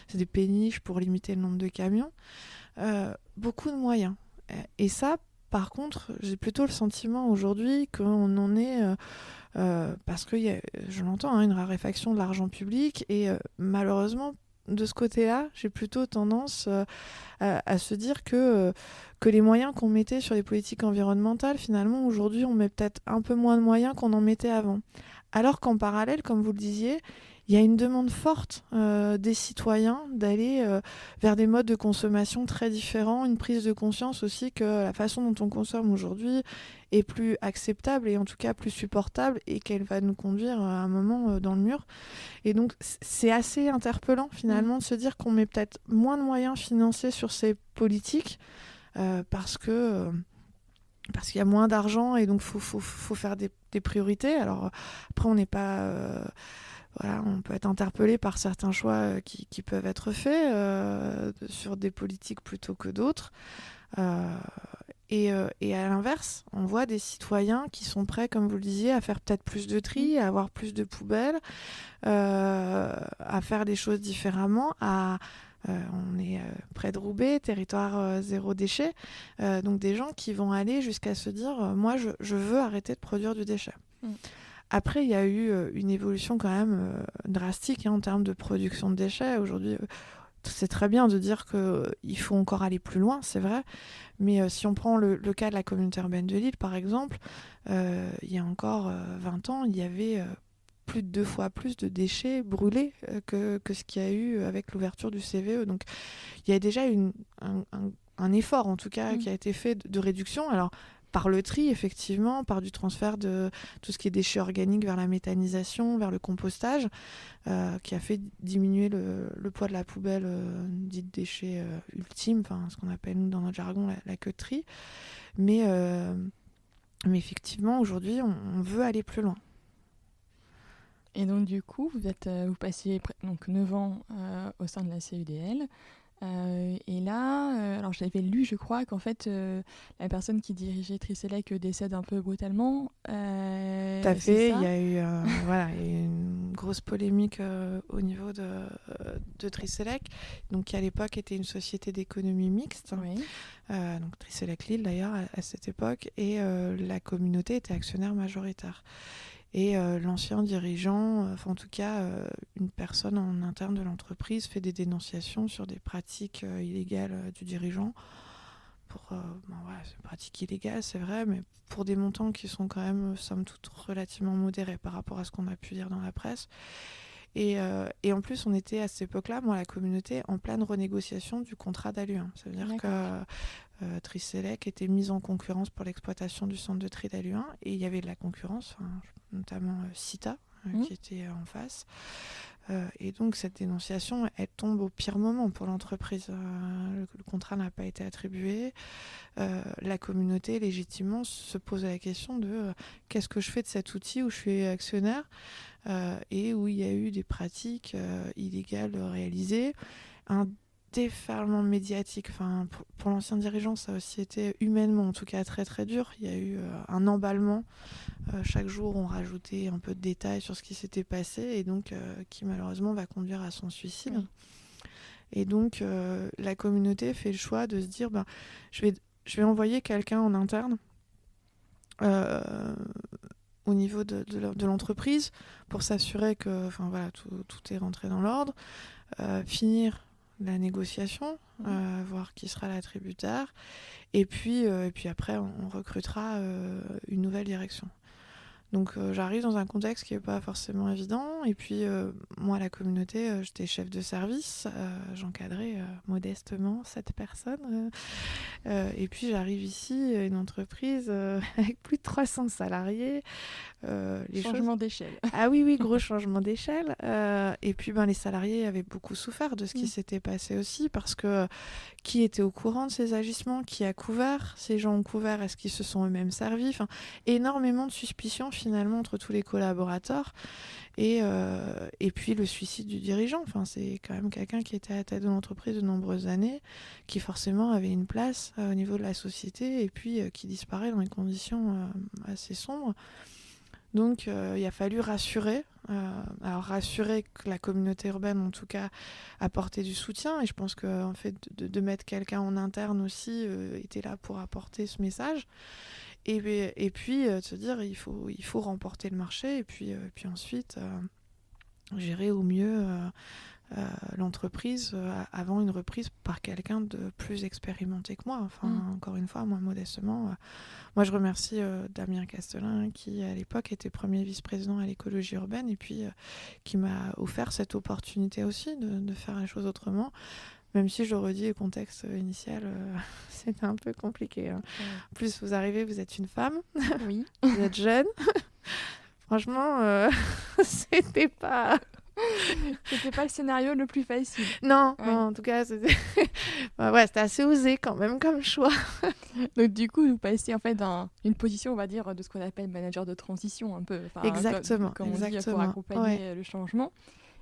c'est des péniches pour limiter le nombre de camions. Beaucoup de moyens. Et ça, par contre, j'ai plutôt le sentiment aujourd'hui qu'on en est... parce que je l'entends, une raréfaction de l'argent public. Et malheureusement, de ce côté-là, j'ai plutôt tendance à se dire que les moyens qu'on mettait sur les politiques environnementales, finalement, aujourd'hui, on met peut-être un peu moins de moyens qu'on en mettait avant. Alors qu'en parallèle, comme vous le disiez, il y a une demande forte des citoyens d'aller vers des modes de consommation très différents, une prise de conscience aussi que la façon dont on consomme aujourd'hui est plus acceptable et en tout cas plus supportable et qu'elle va nous conduire à un moment dans le mur. Et donc c'est assez interpellant finalement de se dire qu'on met peut-être moins de moyens financiers sur ces politiques parce qu'il y a moins d'argent et donc faut faire des priorités. Alors après on n'est pas... Voilà, on peut être interpellé par certains choix qui peuvent être faits sur des politiques plutôt que d'autres. Et à l'inverse, on voit des citoyens qui sont prêts, comme vous le disiez, à faire peut-être plus de tri, à avoir plus de poubelles, à faire des choses différemment. On est près de Roubaix, territoire zéro déchet. Donc des gens qui vont aller jusqu'à se dire moi, je veux arrêter de produire du déchet. Après, il y a eu une évolution quand même drastique en termes de production de déchets. Aujourd'hui, c'est très bien de dire qu'il faut encore aller plus loin, c'est vrai. Mais si on prend le cas de la communauté urbaine de Lille, par exemple, il y a encore 20 ans, il y avait plus de 2 fois plus de déchets brûlés que ce qu'il y a eu avec l'ouverture du CVE. Donc, il y a déjà un effort, en tout cas, qui a été fait de réduction. Alors, par le tri, effectivement, par du transfert de tout ce qui est déchets organiques vers la méthanisation, vers le compostage, qui a fait diminuer le poids de la poubelle dite déchet ultime, ce qu'on appelle nous dans notre jargon la queue de tri. Mais effectivement, aujourd'hui, on veut aller plus loin. Et donc du coup, vous passiez donc 9 ans au sein de la CUDL. Et là, alors j'avais lu, je crois, qu'en fait, la personne qui dirigeait Tricelec décède un peu brutalement. Tout à fait, il y a eu une grosse polémique au niveau de Tricelec, donc qui à l'époque était une société d'économie mixte, oui. Donc Tricelec Lille d'ailleurs à cette époque, et la communauté était actionnaire majoritaire. Et l'ancien dirigeant, en tout cas une personne en interne de l'entreprise, fait des dénonciations sur des pratiques illégales du dirigeant. C'est une pratique illégale, c'est vrai, mais pour des montants qui sont quand même, somme toute, relativement modérés par rapport à ce qu'on a pu lire dans la presse. Et en plus, on était à cette époque-là, moi, la communauté, en pleine renégociation du contrat d'Alu1. Ça veut dire que Tricelec était mise en concurrence pour l'exploitation du centre de tri d'Alu1, et il y avait de la concurrence, notamment Cita, qui était en face. Et donc cette dénonciation, elle tombe au pire moment pour l'entreprise. Le contrat n'a pas été attribué. La communauté, légitimement, se pose la question de qu'est-ce que je fais de cet outil où je suis actionnaire et où il y a eu des pratiques illégales réalisées. Un déferlement médiatique. Pour l'ancien dirigeant, ça a aussi été humainement, en tout cas, très très dur. Il y a eu un emballement. Chaque jour, on rajoutait un peu de détails sur ce qui s'était passé et donc qui malheureusement va conduire à son suicide. Oui. Et donc, la communauté fait le choix de se dire je vais envoyer quelqu'un en interne au niveau de l'entreprise pour s'assurer que tout est rentré dans l'ordre, finir la négociation, voir qui sera l'attributaire, et puis après on recrutera une nouvelle direction. Donc j'arrive dans un contexte qui n'est pas forcément évident, et puis moi, la communauté, j'étais chef de service, j'encadrais modestement 7 personnes, et puis j'arrive ici, une entreprise avec plus de 300 salariés. Changement d'échelle. Ah oui, gros changement d'échelle. Et puis les salariés avaient beaucoup souffert de ce qui s'était passé aussi, parce que qui était au courant de ces agissements, qui a couvert, ces gens ont couvert, est-ce qu'ils se sont eux-mêmes servis, énormément de suspicions finalement entre tous les collaborateurs. Et puis le suicide du dirigeant, c'est quand même quelqu'un qui était à la tête de l'entreprise de nombreuses années, qui forcément avait une place au niveau de la société, et puis qui disparaît dans des conditions assez sombres. Donc il a fallu rassurer, rassurer que la communauté urbaine en tout cas apportait du soutien, et je pense que en fait de mettre quelqu'un en interne aussi était là pour apporter ce message, et puis de se dire il faut remporter le marché, et puis ensuite gérer au mieux l'entreprise avant une reprise par quelqu'un de plus expérimenté que moi. Encore une fois, moi modestement, moi je remercie Damien Castelin, qui à l'époque était premier vice-président à l'écologie urbaine, et puis qui m'a offert cette opportunité aussi de faire les choses autrement, même si je le redis, le contexte initial c'était un peu compliqué. En plus, vous arrivez, vous êtes une femme, oui. Vous êtes jeune, franchement c'était pas le scénario le plus facile. Non, en tout cas, c'était assez osé quand même comme choix. Donc du coup, vous passez en fait dans une position, on va dire, de ce qu'on appelle manager de transition un peu. Exactement. Comme on dit, pour accompagner le changement.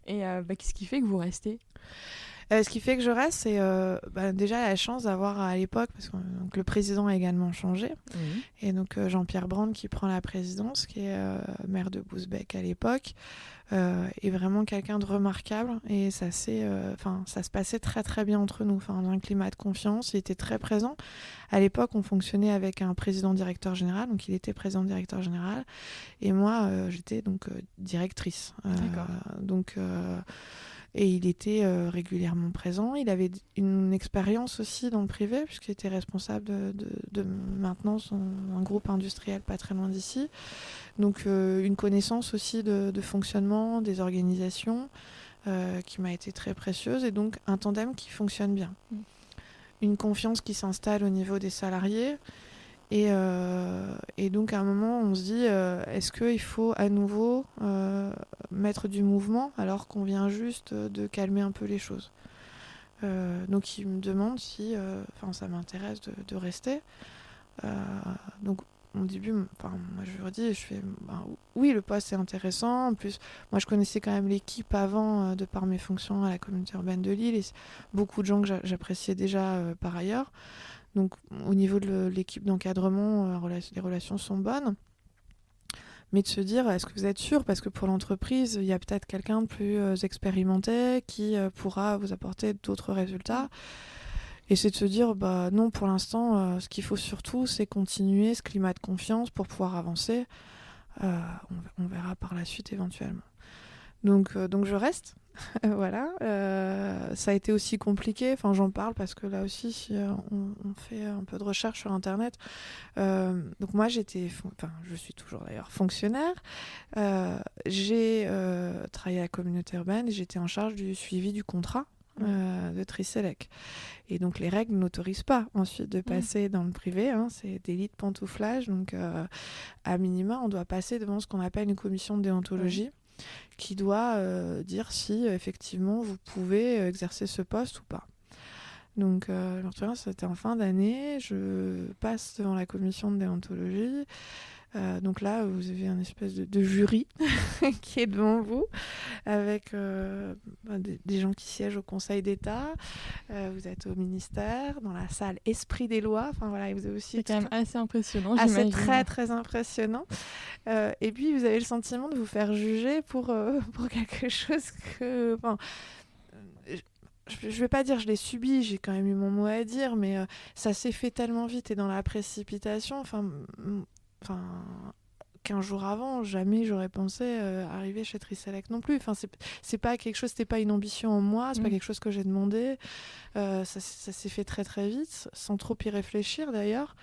Et qu'est-ce qui fait que vous restez ? Ce qui fait que je reste, c'est déjà la chance d'avoir à l'époque, parce que le président a également changé, et donc Jean-Pierre Brand qui prend la présidence, qui est maire de Bousbecque à l'époque, est vraiment quelqu'un de remarquable, et ça se passait très très bien entre nous, dans un climat de confiance. Il était très présent. À l'époque, on fonctionnait avec un président-directeur général, donc il était président-directeur général, et moi j'étais donc directrice. Donc et il était régulièrement présent. Il avait une expérience aussi dans le privé, puisqu'il était responsable de maintenance dans un groupe industriel pas très loin d'ici. Donc une connaissance aussi de fonctionnement, des organisations, qui m'a été très précieuse. Et donc un tandem qui fonctionne bien. Une confiance qui s'installe au niveau des salariés. Et donc à un moment, on se dit, est-ce qu'il faut à nouveau mettre du mouvement alors qu'on vient juste de calmer un peu les choses. Donc il me demande si ça m'intéresse de rester. Donc au début, moi je lui redis, oui, le poste est intéressant. En plus, moi je connaissais quand même l'équipe avant, de par mes fonctions à la communauté urbaine de Lille, et beaucoup de gens que j'appréciais déjà par ailleurs. Donc au niveau de l'équipe d'encadrement, les relations sont bonnes. Mais de se dire, est-ce que vous êtes sûr ? Parce que pour l'entreprise, il y a peut-être quelqu'un de plus expérimenté qui pourra vous apporter d'autres résultats. Et c'est de se dire, non, pour l'instant, ce qu'il faut surtout, c'est continuer ce climat de confiance pour pouvoir avancer. On verra par la suite éventuellement. Donc je reste. Voilà. Ça a été aussi compliqué. J'en parle parce que là aussi, si on fait un peu de recherche sur Internet. Donc moi, je suis toujours d'ailleurs fonctionnaire. J'ai travaillé à la communauté urbaine et j'étais en charge du suivi du contrat de Tricelec. Et donc les règles n'autorisent pas ensuite de passer dans le privé, c'est délit de pantouflage. Donc à minima, on doit passer devant ce qu'on appelle une commission de déontologie qui doit dire si effectivement vous pouvez exercer ce poste ou pas. Donc l'entretien, c'était en fin d'année, je passe devant la commission de déontologie. Donc là, vous avez un espèce de jury qui est devant vous, avec des gens qui siègent au Conseil d'État. Vous êtes au ministère, dans la salle Esprit des lois. Et vous avez aussi... C'est quand même assez impressionnant, j'imagine. C'est très, très impressionnant. Et puis, vous avez le sentiment de vous faire juger pour quelque chose que... je vais pas dire je l'ai subi, j'ai quand même eu mon mot à dire, mais ça s'est fait tellement vite et dans la précipitation. 15 jours avant, jamais j'aurais pensé arriver chez Tricelec non plus. C'est pas quelque chose, c'était pas une ambition en moi, c'est pas quelque chose que j'ai demandé. Ça s'est fait très très vite, sans trop y réfléchir d'ailleurs.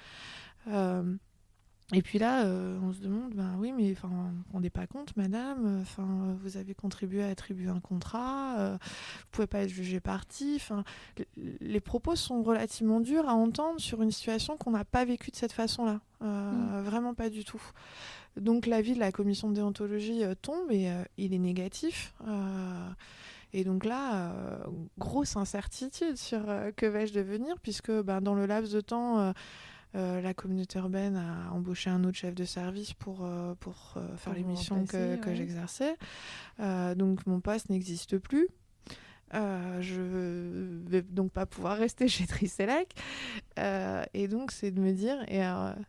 Et puis là, on se demande, oui, mais vous ne vous rendez pas compte, madame, vous avez contribué à attribuer un contrat, vous ne pouvez pas être jugée partie. Les propos sont relativement durs à entendre sur une situation qu'on n'a pas vécue de cette façon-là. Vraiment pas du tout. Donc l'avis de la commission de déontologie tombe et il est négatif. Et donc là, grosse incertitude sur que vais-je devenir, puisque dans le laps de temps... la communauté urbaine a embauché un autre chef de service pour faire les missions que j'exerçais. Donc mon poste n'existe plus. Je vais donc pas pouvoir rester chez Tricelec. Et donc c'est de me dire, et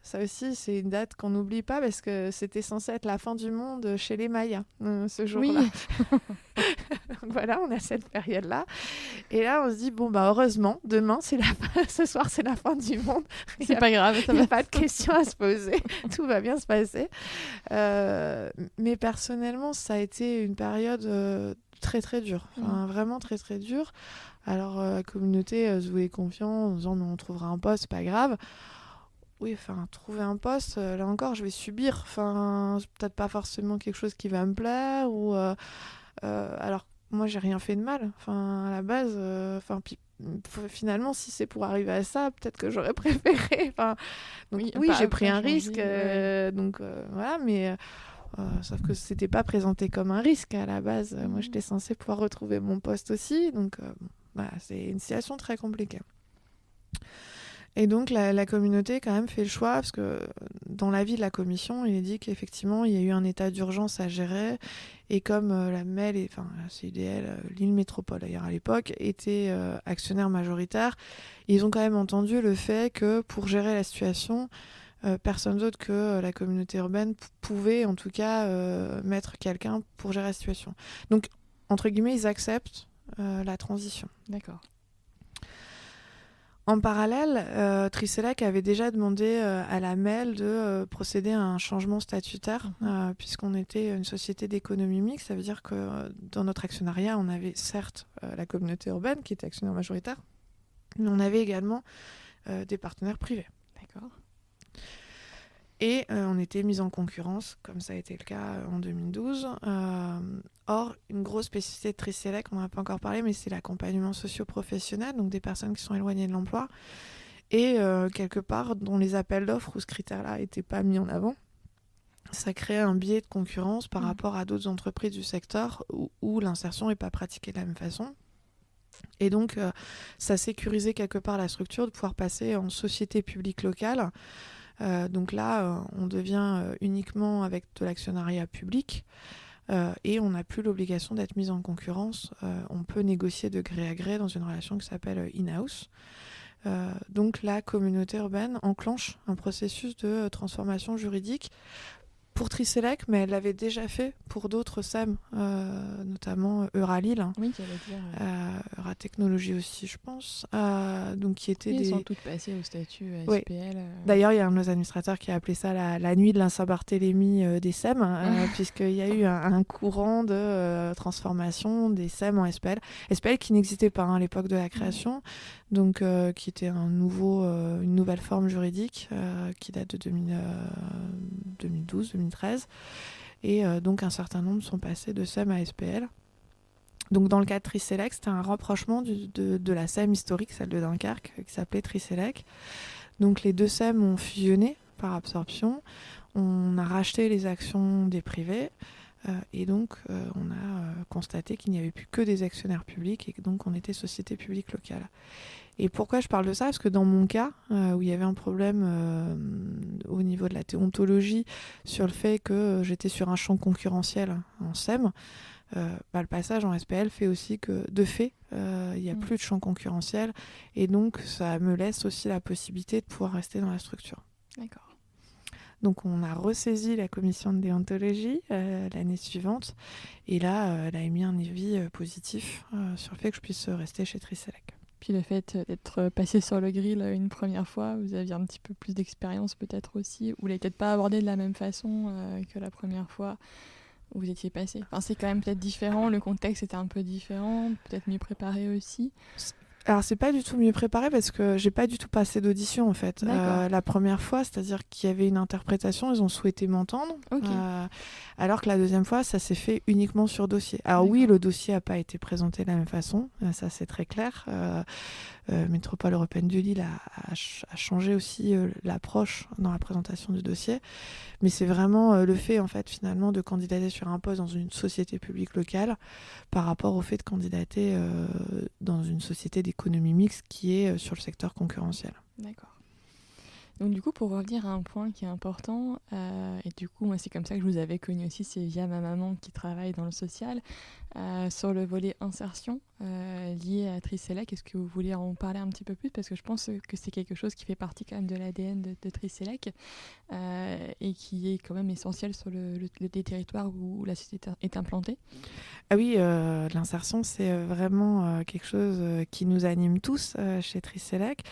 ça aussi c'est une date qu'on n'oublie pas parce que c'était censé être la fin du monde chez les Mayas ce jour-là. Oui. Donc voilà, on a cette période-là. Et là on se dit, heureusement, demain ce soir c'est la fin du monde. C'est pas grave, il n'y a pas de questions à se poser. Tout va bien se passer. Mais personnellement, ça a été une période... très très dur, vraiment très très dur. Alors la communauté se voulait confiant en disant on trouvera un poste, c'est pas grave. Oui, trouver un poste, là encore je vais subir, c'est peut-être pas forcément quelque chose qui va me plaire ou alors moi j'ai rien fait de mal, à la base, finalement si c'est pour arriver à ça, peut-être que j'aurais préféré. Oui, j'ai pris un risque, donc voilà, mais sauf que c'était pas présenté comme un risque à la base. Moi, j'étais censée pouvoir retrouver mon poste aussi. Donc, c'est une situation très compliquée. Et donc, la communauté, quand même, fait le choix, parce que dans l'avis de la commission, il est dit qu'effectivement, il y a eu un état d'urgence à gérer. Et comme la MEL, la CUDL, Lille Métropole, d'ailleurs, à l'époque, était actionnaire majoritaire, ils ont quand même entendu le fait que pour gérer la situation... personne d'autre que la communauté urbaine pouvait en tout cas mettre quelqu'un pour gérer la situation. Donc, entre guillemets, ils acceptent la transition. D'accord. En parallèle, Tricelec avait déjà demandé à la MEL de procéder à un changement statutaire, puisqu'on était une société d'économie mixte. Ça veut dire que dans notre actionnariat, on avait certes la communauté urbaine qui était actionnaire majoritaire, mais on avait également des partenaires privés. D'accord. Et on était mis en concurrence, comme ça a été le cas en 2012. Or, une grosse spécificité de Tricelec, on n'en a pas encore parlé, mais c'est l'accompagnement socio-professionnel, donc des personnes qui sont éloignées de l'emploi. Et quelque part, dans les appels d'offres où ce critère-là n'était pas mis en avant, ça crée un biais de concurrence par rapport à d'autres entreprises du secteur où l'insertion n'est pas pratiquée de la même façon. Et donc, ça sécurisait quelque part la structure de pouvoir passer en société publique locale. Donc là, on devient uniquement avec de l'actionnariat public et on n'a plus l'obligation d'être mis en concurrence. On peut négocier de gré à gré dans une relation qui s'appelle in-house. Donc la communauté urbaine enclenche un processus de transformation juridique pour Triselec, mais elle l'avait déjà fait pour d'autres SEM, notamment Euralil, oui, j'allais dire. Euratechnologie aussi, je pense. Donc qui étaient Elles sont toutes passées au statut SPL. Oui. D'ailleurs, il y a un de nos administrateurs qui a appelé ça la nuit de la Saint-Barthélemy des SEM, puisqu'il y a eu un courant de transformation des SEM en SPL. SPL qui n'existait pas à l'époque de la création, donc qui était une nouvelle forme juridique qui date de 2012-2013. Et donc un certain nombre sont passés de SEM à SPL. Donc dans le cas de Triselec, c'était un rapprochement de la SEM historique, celle de Dunkerque, qui s'appelait Triselec. Donc les deux SEM ont fusionné par absorption. On a racheté les actions des privés. Et donc on a constaté qu'il n'y avait plus que des actionnaires publics et que donc on était société publique locale. Et pourquoi je parle de ça ? Parce que dans mon cas, où il y avait un problème au niveau de la déontologie sur le fait que j'étais sur un champ concurrentiel en SEM, le passage en SPL fait aussi que, de fait, il n'y a plus de champ concurrentiel et donc ça me laisse aussi la possibilité de pouvoir rester dans la structure. D'accord. Donc on a ressaisi la commission de déontologie l'année suivante et là, elle a émis un avis positif sur le fait que je puisse rester chez Triselec. Puis le fait d'être passé sur le grill une première fois, vous aviez un petit peu plus d'expérience peut-être aussi, ou vous l'avez peut-être pas abordé de la même façon que la première fois où vous étiez passé. Enfin, c'est quand même peut-être différent, le contexte était un peu différent, peut-être mieux préparé aussi. Alors c'est pas du tout mieux préparé parce que j'ai pas du tout passé d'audition en fait. La première fois, c'est-à-dire qu'il y avait une interprétation, ils ont souhaité m'entendre. Okay. Alors que la deuxième fois, ça s'est fait uniquement sur dossier. Alors oui, le dossier a pas été présenté de la même façon, ça c'est très clair. Métropole européenne du Lille a changé aussi l'approche dans la présentation du dossier. Mais c'est vraiment le fait en fait finalement de candidater sur un poste dans une société publique locale par rapport au fait de candidater dans une société d'économie mixte qui est sur le secteur concurrentiel. D'accord. Donc du coup, pour revenir à un point qui est important, et du coup, moi c'est comme ça que je vous avais connu aussi, c'est via ma maman qui travaille dans le social, sur le volet insertion lié à Triselec. Est-ce que vous voulez en parler un petit peu plus ? Parce que je pense que c'est quelque chose qui fait partie quand même de l'ADN de Triselec et qui est quand même essentiel sur les territoires où la société est implantée. Ah oui, l'insertion c'est vraiment quelque chose qui nous anime tous chez Triselec.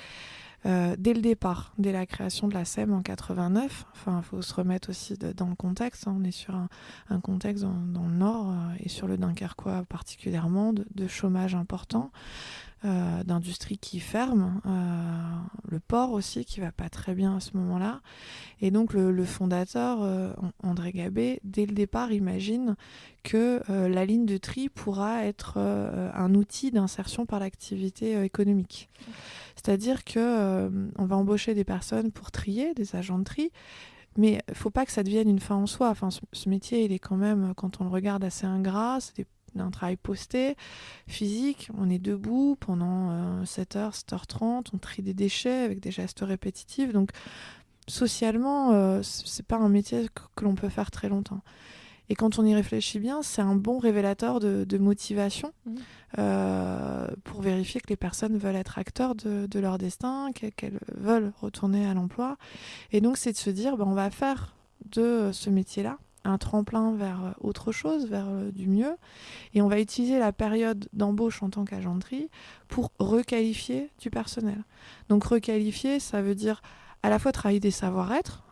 Dès le départ, dès la création de la SEM en 89, il faut se remettre aussi dans le contexte, on est sur un contexte dans le Nord et sur le Dunkerquois particulièrement, de chômage important, d'industrie qui ferme, le port aussi qui va pas très bien à ce moment-là. Et donc le fondateur, André Gabé, dès le départ imagine que la ligne de tri pourra être un outil d'insertion par l'activité économique. C'est-à-dire qu'on va embaucher des personnes pour trier, des agents de tri, mais il ne faut pas que ça devienne une fin en soi. Enfin, ce métier, il est quand même, quand on le regarde, assez ingrat. C'est un travail posté, physique. On est debout pendant 7h, 7h30. On trie des déchets avec des gestes répétitifs. Donc, socialement, ce n'est pas un métier que l'on peut faire très longtemps. Et quand on y réfléchit bien, c'est un bon révélateur de motivation pour vérifier que les personnes veulent être acteurs de leur destin, qu'elles veulent retourner à l'emploi. Et donc, c'est de se dire, on va faire de ce métier-là un tremplin vers autre chose, vers du mieux. Et on va utiliser la période d'embauche en tant qu'agent de tri pour requalifier du personnel. Donc, requalifier, ça veut dire à la fois travailler des savoir-être,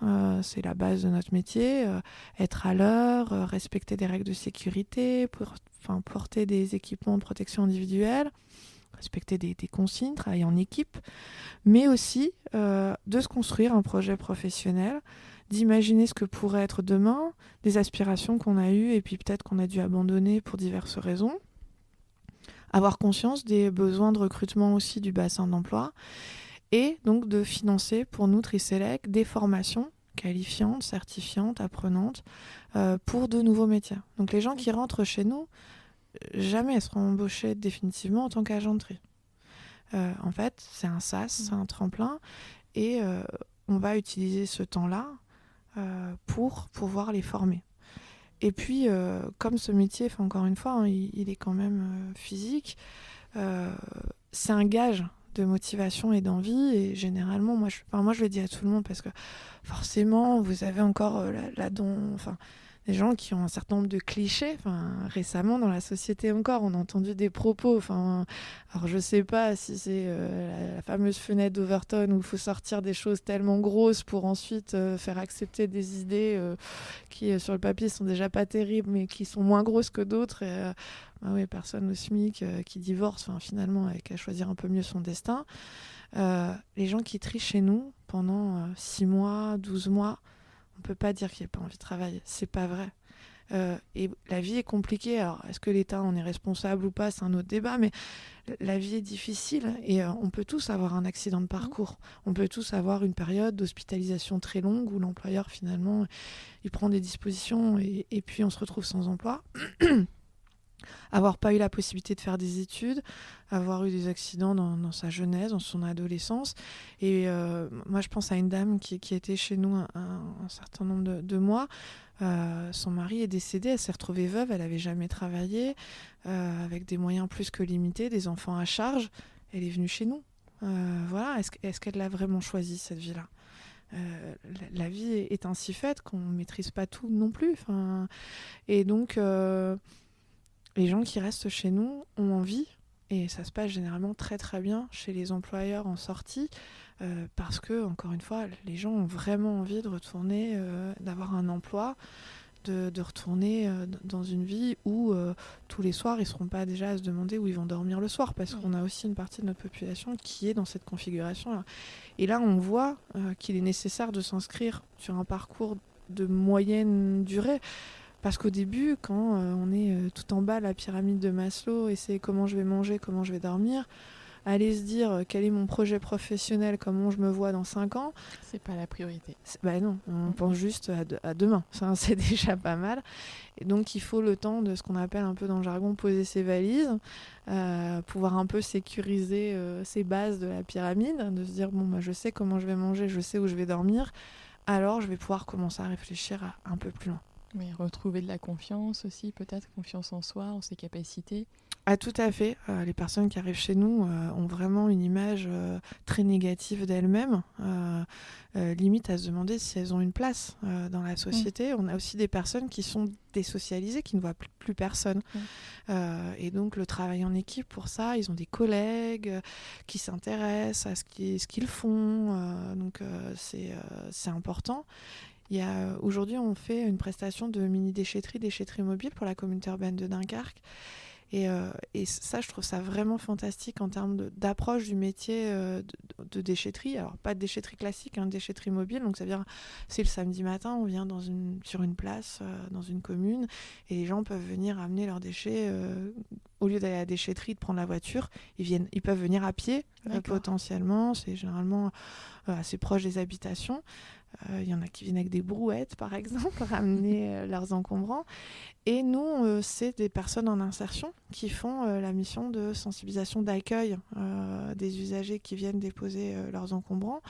c'est la base de notre métier, être à l'heure, respecter des règles de sécurité, porter des équipements de protection individuelle, respecter des consignes, travailler en équipe, mais aussi de se construire un projet professionnel, d'imaginer ce que pourrait être demain, des aspirations qu'on a eues et puis peut-être qu'on a dû abandonner pour diverses raisons, avoir conscience des besoins de recrutement aussi du bassin d'emploi. et donc de financer pour nous, Triselec, des formations qualifiantes, certifiantes, apprenantes, pour de nouveaux métiers. Donc les gens qui rentrent chez nous, jamais seront embauchés définitivement en tant qu'agent de tri. En fait, c'est un sas, c'est un tremplin, et on va utiliser ce temps-là pour pouvoir les former. Et puis, comme ce métier, encore une fois, il est quand même physique, c'est un gage de motivation et d'envie. Et généralement, moi je le dis à tout le monde, parce que forcément, vous avez encore des gens qui ont un certain nombre de clichés. Récemment, dans la société encore, on a entendu des propos. Alors, je sais pas si c'est la fameuse fenêtre d'Overton où il faut sortir des choses tellement grosses pour ensuite faire accepter des idées qui, sur le papier, sont déjà pas terribles, mais qui sont moins grosses que d'autres. Et, personne au SMIC qui divorce, finalement, avec qu'à choisir un peu mieux son destin. Les gens qui trient chez nous pendant 6 mois, 12 mois, on peut pas dire qu'il n'y a pas envie de travailler. C'est pas vrai. Et la vie est compliquée. Alors, est-ce que l'État en est responsable ou pas? C'est un autre débat. Mais la vie est difficile et on peut tous avoir un accident de parcours. On peut tous avoir une période d'hospitalisation très longue où l'employeur, finalement, il prend des dispositions et puis on se retrouve sans emploi. Avoir pas eu la possibilité de faire des études, avoir eu des accidents dans sa jeunesse, dans son adolescence. Et moi, je pense à une dame qui était chez nous un certain nombre de mois. Son mari est décédé, elle s'est retrouvée veuve, elle n'avait jamais travaillé, avec des moyens plus que limités, des enfants à charge. Elle est venue chez nous. Voilà, est-ce qu'elle l'a vraiment choisi, cette vie-là? La vie est ainsi faite qu'on ne maîtrise pas tout non plus. Et donc... les gens qui restent chez nous ont envie, et ça se passe généralement très très bien chez les employeurs en sortie, parce que, encore une fois, les gens ont vraiment envie de retourner, d'avoir un emploi, de retourner dans une vie où tous les soirs ils ne seront pas déjà à se demander où ils vont dormir le soir, parce qu'on a aussi une partie de notre population qui est dans cette configuration-là. Et là, on voit qu'il est nécessaire de s'inscrire sur un parcours de moyenne durée. Parce qu'au début, quand on est tout en bas de la pyramide de Maslow et c'est comment je vais manger, comment je vais dormir, aller se dire quel est mon projet professionnel, comment je me vois dans 5 ans... C'est pas la priorité. Non, on pense juste à demain. C'est déjà pas mal. Et donc, il faut le temps de ce qu'on appelle un peu dans le jargon poser ses valises, pouvoir un peu sécuriser ses bases de la pyramide, de se dire, je sais comment je vais manger, je sais où je vais dormir, alors je vais pouvoir commencer à réfléchir un peu plus loin. Mais retrouver de la confiance aussi, peut-être confiance en soi, en ses capacités. Ah, tout à fait. Les personnes qui arrivent chez nous ont vraiment une image très négative d'elles-mêmes, limite à se demander si elles ont une place dans la société. On a aussi des personnes qui sont désocialisées, qui ne voient plus personne. Et donc le travail en équipe, pour ça, ils ont des collègues qui s'intéressent à ce qu'ils font. Donc c'est important. Aujourd'hui, on fait une prestation de mini-déchetterie mobile pour la communauté urbaine de Dunkerque. Et ça, je trouve ça vraiment fantastique en termes d'approche du métier de déchetterie. Alors, pas de déchetterie classique, déchetterie mobile. Donc, ça veut dire, c'est le samedi matin, on vient sur une place, dans une commune, et les gens peuvent venir amener leurs déchets. Au lieu d'aller à la déchetterie, de prendre la voiture, ils peuvent venir à pied, potentiellement. C'est généralement assez proche des habitations. Il y en a qui viennent avec des brouettes, par exemple, ramener leurs encombrants. Et nous, c'est des personnes en insertion qui font la mission de sensibilisation d'accueil des usagers qui viennent déposer leurs encombrants.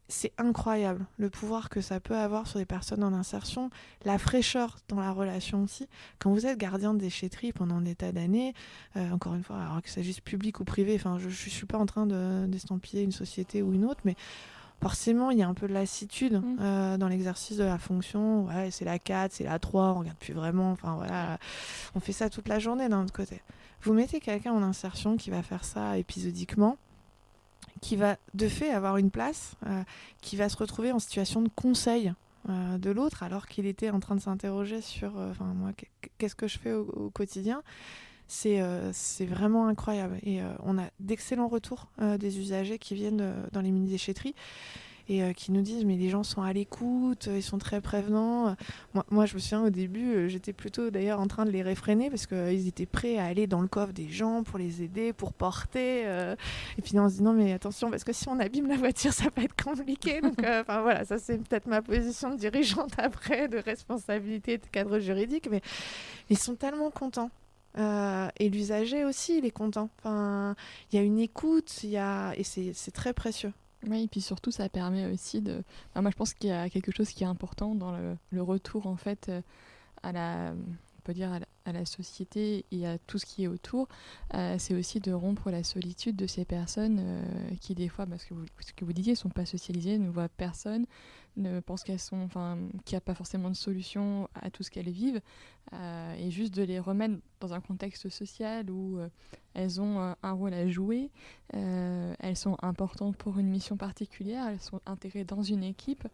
C'est incroyable le pouvoir que ça peut avoir sur des personnes en insertion, la fraîcheur dans la relation aussi. Quand vous êtes gardien de déchetterie pendant des tas d'années, encore une fois, alors qu'il s'agisse public ou privé, je ne suis pas en train d'estampiller une société ou une autre, mais forcément, il y a un peu de lassitude dans l'exercice de la fonction. Ouais, c'est la 4, c'est la 3, on regarde plus vraiment. On fait ça toute la journée d'un autre côté. Vous mettez quelqu'un en insertion qui va faire ça épisodiquement, qui va de fait avoir une place, qui va se retrouver en situation de conseil de l'autre, alors qu'il était en train de s'interroger sur moi, qu'est-ce que je fais au quotidien. C'est vraiment incroyable. Et on a d'excellents retours des usagers qui viennent dans les mini-déchetteries. et qui nous disent mais les gens sont à l'écoute, ils sont très prévenants. Moi je me souviens au début, j'étais plutôt d'ailleurs en train de les réfréner parce qu'ils étaient prêts à aller dans le coffre des gens pour les aider, pour porter. Et puis on se dit non mais attention parce que si on abîme la voiture ça peut être compliqué. Donc voilà, ça c'est peut-être ma position de dirigeante après, de responsabilité, de cadre juridique, mais ils sont tellement contents. Et l'usager aussi, il est content. Enfin, il y a une écoute, et c'est très précieux. Oui, et puis surtout, ça permet aussi de... Enfin, moi, je pense qu'il y a quelque chose qui est important dans le retour, en fait, à la... On peut dire à la société et à tout ce qui est autour, c'est aussi de rompre la solitude de ces personnes qui, des fois, parce que ce que vous disiez, ne sont pas socialisées, ne voient personne, ne pensent qu'il n'y a pas forcément de solution à tout ce qu'elles vivent, et juste de les remettre dans un contexte social où elles ont un rôle à jouer, elles sont importantes pour une mission particulière, elles sont intégrées dans une équipe,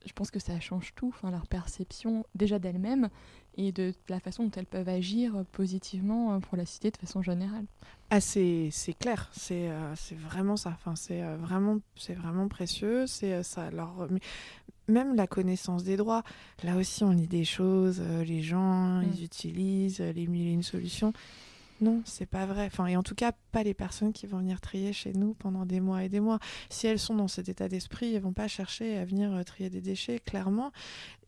je pense que ça change tout, leur perception déjà d'elles-mêmes et de la façon dont elles peuvent agir positivement pour la cité de façon générale. Ah, c'est clair, c'est vraiment ça. Enfin, c'est vraiment précieux. Ça même la connaissance des droits. Là aussi, on lit des choses, les gens, ils utilisent les mille et une solutions. Non, c'est pas vrai. Enfin, et en tout cas, pas les personnes qui vont venir trier chez nous pendant des mois et des mois. Si elles sont dans cet état d'esprit, elles vont pas chercher à venir trier des déchets, clairement.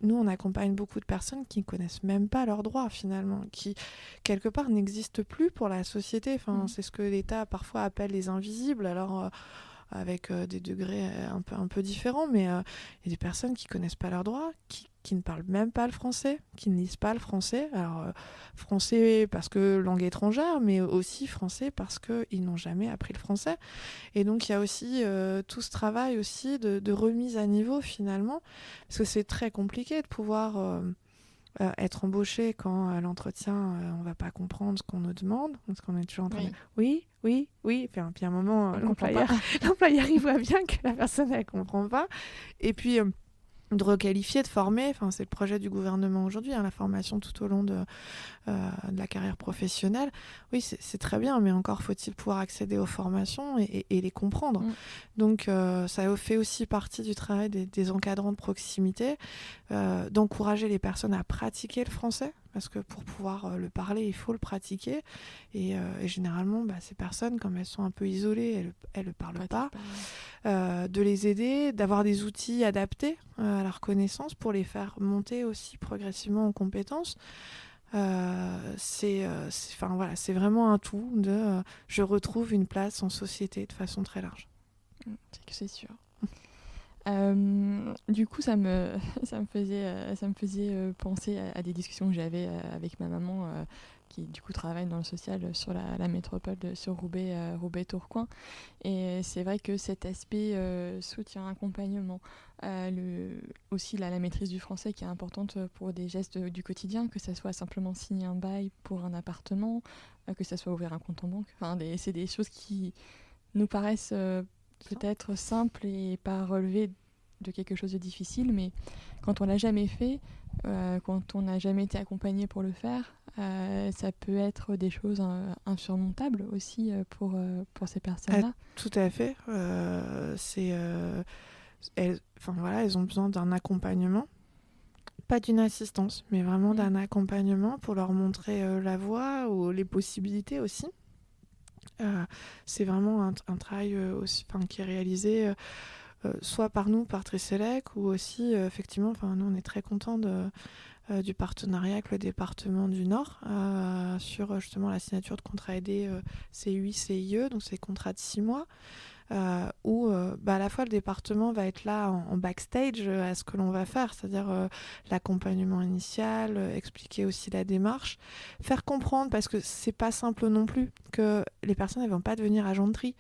Nous, on accompagne beaucoup de personnes qui ne connaissent même pas leurs droits, finalement, qui, quelque part, n'existent plus pour la société. Enfin, c'est ce que l'État, parfois, appelle les invisibles. Alors... avec des degrés un peu différents, mais il y a des personnes qui connaissent pas leurs droits, qui ne parlent même pas le français, qui ne lisent pas le français. Alors, français parce que langue étrangère, mais aussi français parce qu'ils n'ont jamais appris le français. Et donc, il y a aussi tout ce travail aussi de remise à niveau, finalement, parce que c'est très compliqué de pouvoir... être embauché quand à l'entretien on va pas comprendre ce qu'on nous demande parce qu'on est toujours en train de oui puis à un moment l'employeur il voit bien que la personne elle comprend pas et puis de requalifier, de former, c'est le projet du gouvernement aujourd'hui, la formation tout au long de la carrière professionnelle. Oui, c'est très bien, mais encore faut-il pouvoir accéder aux formations et les comprendre. Donc ça fait aussi partie du travail des encadrants de proximité, d'encourager les personnes à pratiquer le français, parce que pour pouvoir le parler, il faut le pratiquer. Et généralement, ces personnes, comme elles sont un peu isolées, elles ne parlent pas. De les aider, d'avoir des outils adaptés à leur connaissance pour les faire monter aussi progressivement en compétences. C'est vraiment un tout de je retrouve une place en société de façon très large. C'est sûr. Du coup, ça me faisait penser à des discussions que j'avais avec ma maman qui du coup travaille dans le social sur la métropole sur Roubaix-Tourcoing. Et c'est vrai que cet aspect soutien, accompagnement, aussi la maîtrise du français qui est importante pour des gestes du quotidien, que ça soit simplement signer un bail pour un appartement, que ça soit ouvrir un compte en banque. C'est des choses qui nous paraissent peut-être simples et pas relever de quelque chose de difficile, mais quand on l'a jamais fait, quand on n'a jamais été accompagné pour le faire, ça peut être des choses insurmontables aussi pour ces personnes-là. Tout à fait. Elles ont besoin d'un accompagnement, pas d'une assistance, mais vraiment d'un accompagnement pour leur montrer la voie ou les possibilités aussi. C'est vraiment un travail aussi, qui est réalisé soit par nous, par Tricelec, ou aussi, effectivement, nous, on est très contents du partenariat avec le département du Nord sur justement la signature de contrats aidés CUI, CIE, donc c'est des contrats de 6 mois, où à la fois le département va être là en backstage à ce que l'on va faire, c'est-à-dire l'accompagnement initial, expliquer aussi la démarche, faire comprendre, parce que c'est pas simple non plus, que les personnes elles vont pas devenir agents de tri.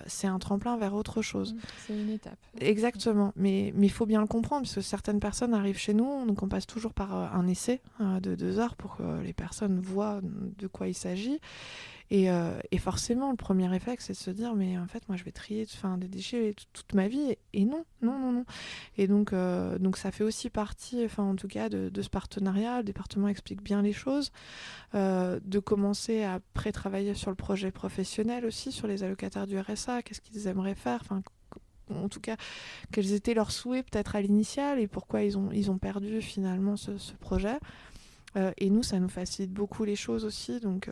C'est un tremplin vers autre chose. C'est une étape. Exactement, mais il faut bien le comprendre, parce que certaines personnes arrivent chez nous, donc on passe toujours par un essai de 2 heures pour que les personnes voient de quoi il s'agit. Et forcément, le premier réflexe, c'est de se dire, mais en fait, moi, je vais trier des déchets toute ma vie. Et non. Et donc ça fait aussi partie, en tout cas, de ce partenariat. Le département explique bien les choses. De commencer à pré-travailler sur le projet professionnel aussi, sur les allocataires du RSA, qu'est-ce qu'ils aimeraient faire, en tout cas, quels étaient leurs souhaits peut-être à l'initial et pourquoi ils ont perdu finalement ce projet. Et nous, ça nous facilite beaucoup les choses aussi. Donc,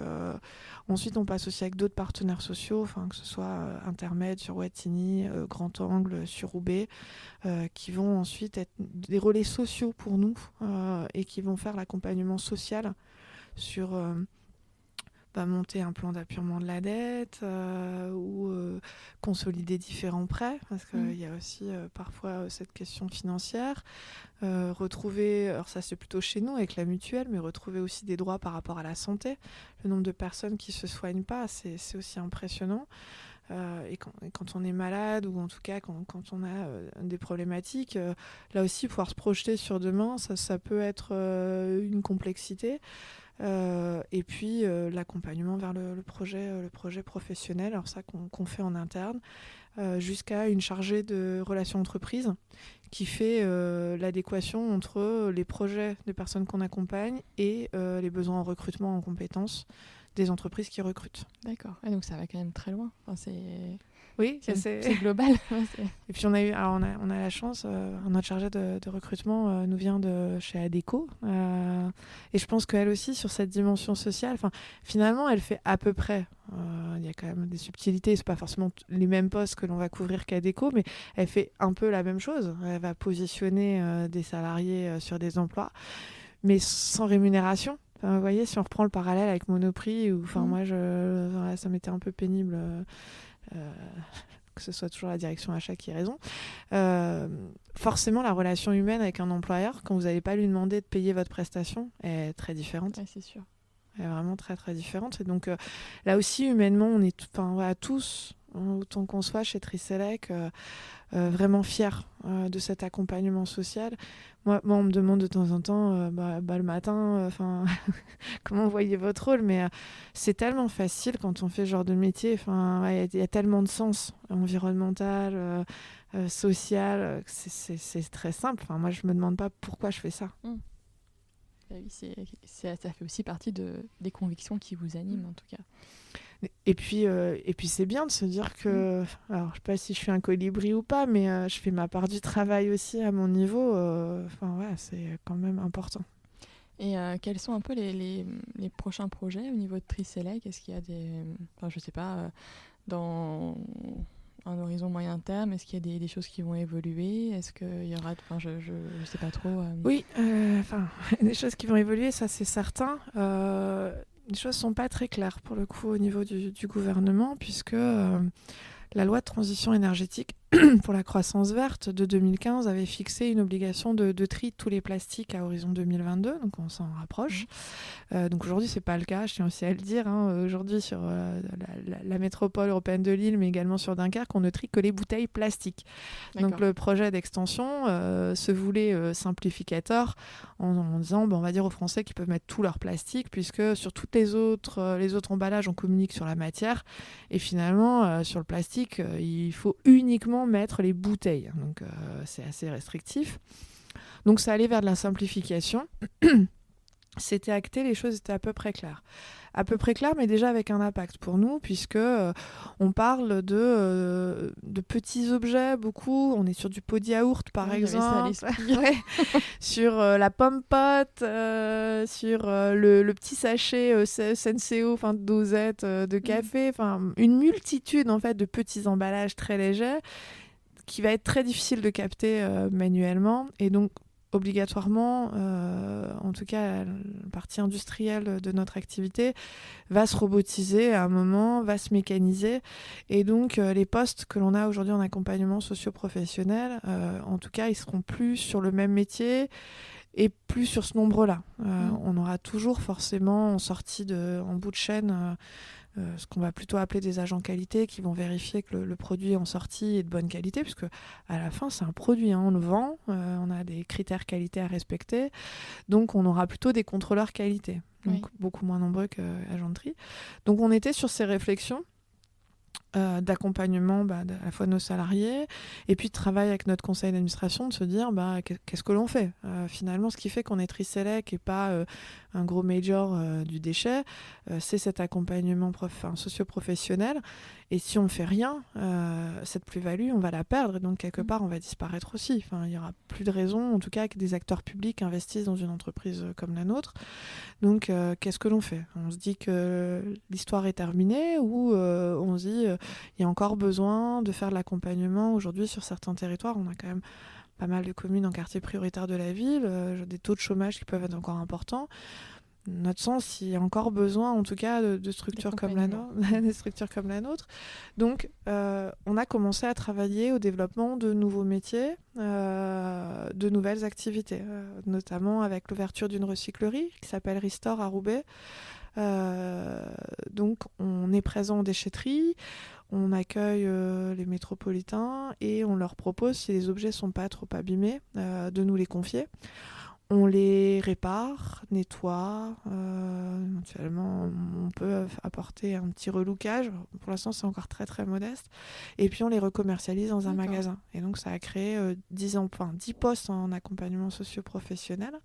ensuite, on passe aussi avec d'autres partenaires sociaux, que ce soit Intermed sur Wattignies, Grand Angle sur Roubaix, qui vont ensuite être des relais sociaux pour nous et qui vont faire l'accompagnement social sur monter un plan d'appurement de la dette ou consolider différents prêts, parce qu'il y a aussi parfois cette question financière. Retrouver, alors ça c'est plutôt chez nous avec la mutuelle, mais retrouver aussi des droits par rapport à la santé. Le nombre de personnes qui ne se soignent pas, c'est aussi impressionnant. Et quand on est malade, ou en tout cas quand on a des problématiques, là aussi pouvoir se projeter sur demain, ça peut être une complexité. Et puis l'accompagnement vers le projet professionnel, alors ça qu'on fait en interne, jusqu'à une chargée de relations entreprises qui fait l'adéquation entre les projets des personnes qu'on accompagne et les besoins en recrutement, en compétences des entreprises qui recrutent. D'accord. Et donc ça va quand même très loin. Enfin, oui, c'est global. Et puis on a la chance, notre chargée de recrutement nous vient de chez Adecco. Et je pense qu'elle aussi, sur cette dimension sociale, finalement, elle fait à peu près. Il y a quand même des subtilités, c'est pas forcément les mêmes postes que l'on va couvrir qu'Adecco, mais elle fait un peu la même chose. Elle va positionner des salariés sur des emplois, mais sans rémunération. Vous voyez, si on reprend le parallèle avec Monoprix, moi, ça m'était un peu pénible que ce soit toujours la direction achat qui ait raison. Forcément, la relation humaine avec un employeur, quand vous n'allez pas lui demander de payer votre prestation, est très différente. Ouais, c'est sûr. Elle est vraiment très, très différente. Et donc, là aussi, humainement, on est tous, autant qu'on soit chez Tricelec, vraiment fiers de cet accompagnement social. Moi, on me demande de temps en temps, le matin, comment vous voyez votre rôle, mais c'est tellement facile quand on fait ce genre de métier. Il y a tellement de sens environnemental, social, que c'est très simple. Moi, je me demande pas pourquoi je fais ça. Oui, ça fait aussi partie des convictions qui vous animent, en tout cas. Et puis c'est bien de se dire que, alors je sais pas si je suis un colibri ou pas, mais je fais ma part du travail aussi à mon niveau. C'est quand même important. Et quels sont un peu les prochains projets au niveau de Tricelec ? Est-ce qu'il y a je sais pas, dans un horizon moyen terme, est-ce qu'il y a des choses qui vont évoluer ? Est-ce qu'il y aura... je sais pas trop. Oui, des choses qui vont évoluer, ça c'est certain. Les choses ne sont pas très claires pour le coup au niveau du gouvernement, puisque la loi de transition énergétique pour la croissance verte de 2015 avait fixé une obligation de tri de tous les plastiques à horizon 2022, donc on s'en rapproche. Donc aujourd'hui, ce n'est pas le cas, je tiens aussi à le dire. Aujourd'hui, sur la métropole européenne de Lille, mais également sur Dunkerque, on ne trie que les bouteilles plastiques. D'accord. Donc le projet d'extension se voulait simplificateur en disant, on va dire aux Français qu'ils peuvent mettre tout leur plastique, puisque sur toutes les autres emballages, on communique sur la matière. Et finalement, sur le plastique, il faut uniquement mettre les bouteilles. Donc c'est assez restrictif. Donc ça allait vers de la simplification. C'était acté, les choses étaient à peu près claires. À peu près claires, mais déjà avec un impact pour nous, puisque on parle de petits objets, beaucoup. On est sur du pot de yaourt, par exemple. Ouais. Sur la pomme pote, sur le petit sachet Senseo, de dosette de café. Une multitude, en fait, de petits emballages très légers qui va être très difficile de capter manuellement. Et donc, obligatoirement, en tout cas la partie industrielle de notre activité va se robotiser à un moment, va se mécaniser, et donc les postes que l'on a aujourd'hui en accompagnement socio-professionnel, en tout cas ils seront plus sur le même métier et plus sur ce nombre-là. On aura toujours forcément en bout de chaîne ce qu'on va plutôt appeler des agents qualité qui vont vérifier que le produit en sortie est de bonne qualité, puisque à la fin c'est un produit, on le vend, on a des critères qualité à respecter, donc on aura plutôt des contrôleurs qualité, donc beaucoup moins nombreux qu'agents de tri. Donc on était sur ces réflexions d'accompagnement à la fois de nos salariés, et puis de travail avec notre conseil d'administration, de se dire qu'est-ce que l'on fait finalement, ce qui fait qu'on est Tricelec et pas un gros major du déchet, c'est cet accompagnement socio-professionnel. Et si on ne fait rien, cette plus-value, on va la perdre. Et donc, quelque part, on va disparaître aussi. Enfin, il n'y aura plus de raison, en tout cas, que des acteurs publics investissent dans une entreprise comme la nôtre. Donc, qu'est-ce que l'on fait ? On se dit que l'histoire est terminée ou on se dit il y a encore besoin de faire de l'accompagnement. Aujourd'hui, sur certains territoires, on a quand même pas mal de communes en quartier prioritaire de la ville, des taux de chômage qui peuvent être encore importants. Notre sens, il y a encore besoin, en tout cas, de structures comme la nôtre, des structures comme la nôtre. Donc, on a commencé à travailler au développement de nouveaux métiers, de nouvelles activités, notamment avec l'ouverture d'une recyclerie qui s'appelle Restore à Roubaix. Donc, on est présent en déchetterie, on accueille les métropolitains et on leur propose, si les objets ne sont pas trop abîmés, de nous les confier. On les répare, nettoie, éventuellement on peut apporter un petit relookage, pour l'instant c'est encore très très modeste, et puis on les recommercialise dans un magasin. Et donc ça a créé 10 postes en accompagnement socio-professionnel.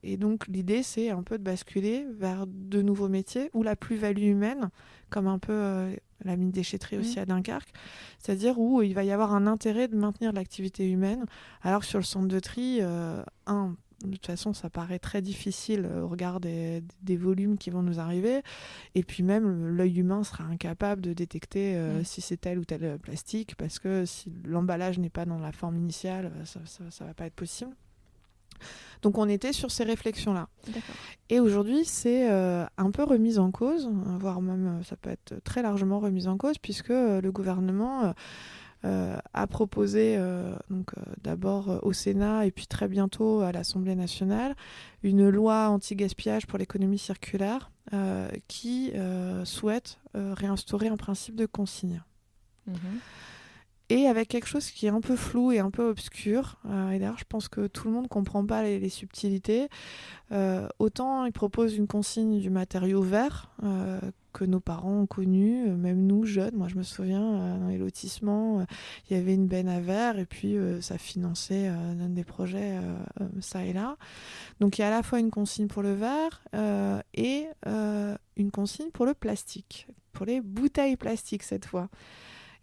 Et donc l'idée c'est un peu de basculer vers de nouveaux métiers où la plus-value humaine, comme un peu la mine déchetterie aussi à Dunkerque, c'est-à-dire où il va y avoir un intérêt de maintenir l'activité humaine, alors que sur le centre de tri, de toute façon ça paraît très difficile au regard des volumes qui vont nous arriver, et puis même l'œil humain sera incapable de détecter si c'est tel ou tel plastique, parce que si l'emballage n'est pas dans la forme initiale, ça va pas être possible. Donc on était sur ces réflexions-là. D'accord. Et aujourd'hui, c'est un peu remis en cause, voire même ça peut être très largement remis en cause, puisque le gouvernement a proposé d'abord au Sénat et puis très bientôt à l'Assemblée nationale une loi anti-gaspillage pour l'économie circulaire qui souhaite réinstaurer un principe de consigne. Mmh. Et avec quelque chose qui est un peu flou et un peu obscur. Et d'ailleurs, je pense que tout le monde ne comprend pas les subtilités. Autant ils proposent une consigne du matériau vert que nos parents ont connu, même nous, jeunes. Moi, je me souviens, dans les lotissements, il y avait une benne à verre et puis ça finançait des projets ça et là. Donc, il y a à la fois une consigne pour le verre et une consigne pour le plastique, pour les bouteilles plastiques cette fois.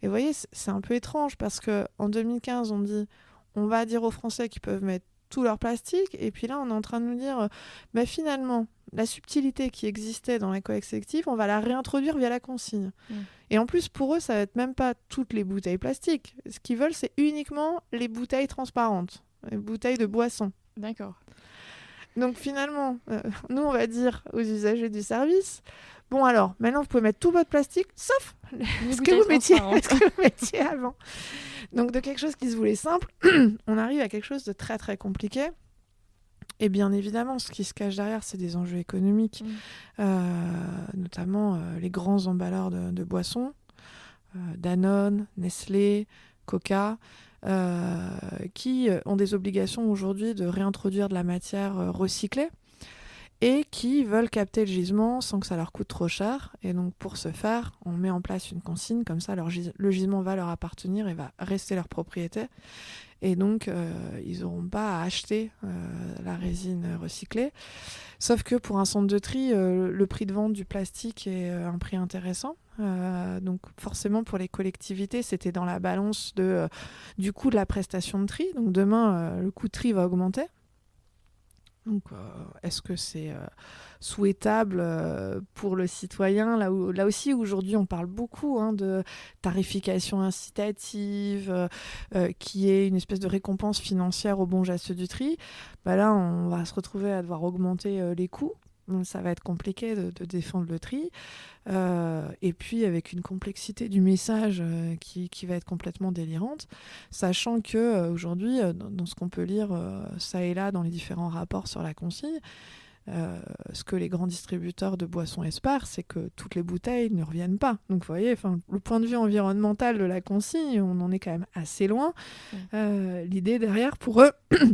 Et vous voyez, c'est un peu étrange parce qu'en 2015, on dit on va dire aux Français qu'ils peuvent mettre tout leur plastique. Et puis là, on est en train de nous dire finalement, la subtilité qui existait dans la collecte sélective, on va la réintroduire via la consigne. Et en plus, pour eux, ça va être même pas toutes les bouteilles plastiques. Ce qu'ils veulent, c'est uniquement les bouteilles transparentes, les bouteilles de boisson. D'accord. Donc finalement, nous, on va dire aux usagers du service, bon alors, maintenant, vous pouvez mettre tout votre plastique, sauf ce que vous mettiez avant. Donc de quelque chose qui se voulait simple, on arrive à quelque chose de très très compliqué. Et bien évidemment, ce qui se cache derrière, c'est des enjeux économiques, notamment les grands emballeurs de boissons, Danone, Nestlé, Coca, qui ont des obligations aujourd'hui de réintroduire de la matière recyclée et qui veulent capter le gisement sans que ça leur coûte trop cher. Et donc pour ce faire, on met en place une consigne, comme ça le gisement va leur appartenir et va rester leur propriété. Et donc ils n'auront pas à acheter la résine recyclée. Sauf que pour un centre de tri, le prix de vente du plastique est un prix intéressant. Donc forcément pour les collectivités, c'était dans la balance du coût de la prestation de tri. Donc demain, le coût de tri va augmenter. Donc, est-ce que c'est souhaitable pour le citoyen là aussi, aujourd'hui, on parle beaucoup de tarification incitative, qui est une espèce de récompense financière au bon geste du tri. Là, on va se retrouver à devoir augmenter les coûts. Donc, ça va être compliqué de défendre le tri. Et puis, avec une complexité du message qui va être complètement délirante, sachant qu'aujourd'hui, dans ce qu'on peut lire ça et là dans les différents rapports sur la consigne, ce que les grands distributeurs de boissons espèrent, c'est que toutes les bouteilles ne reviennent pas. Donc vous voyez, le point de vue environnemental de la consigne, on en est quand même assez loin. L'idée derrière, pour eux,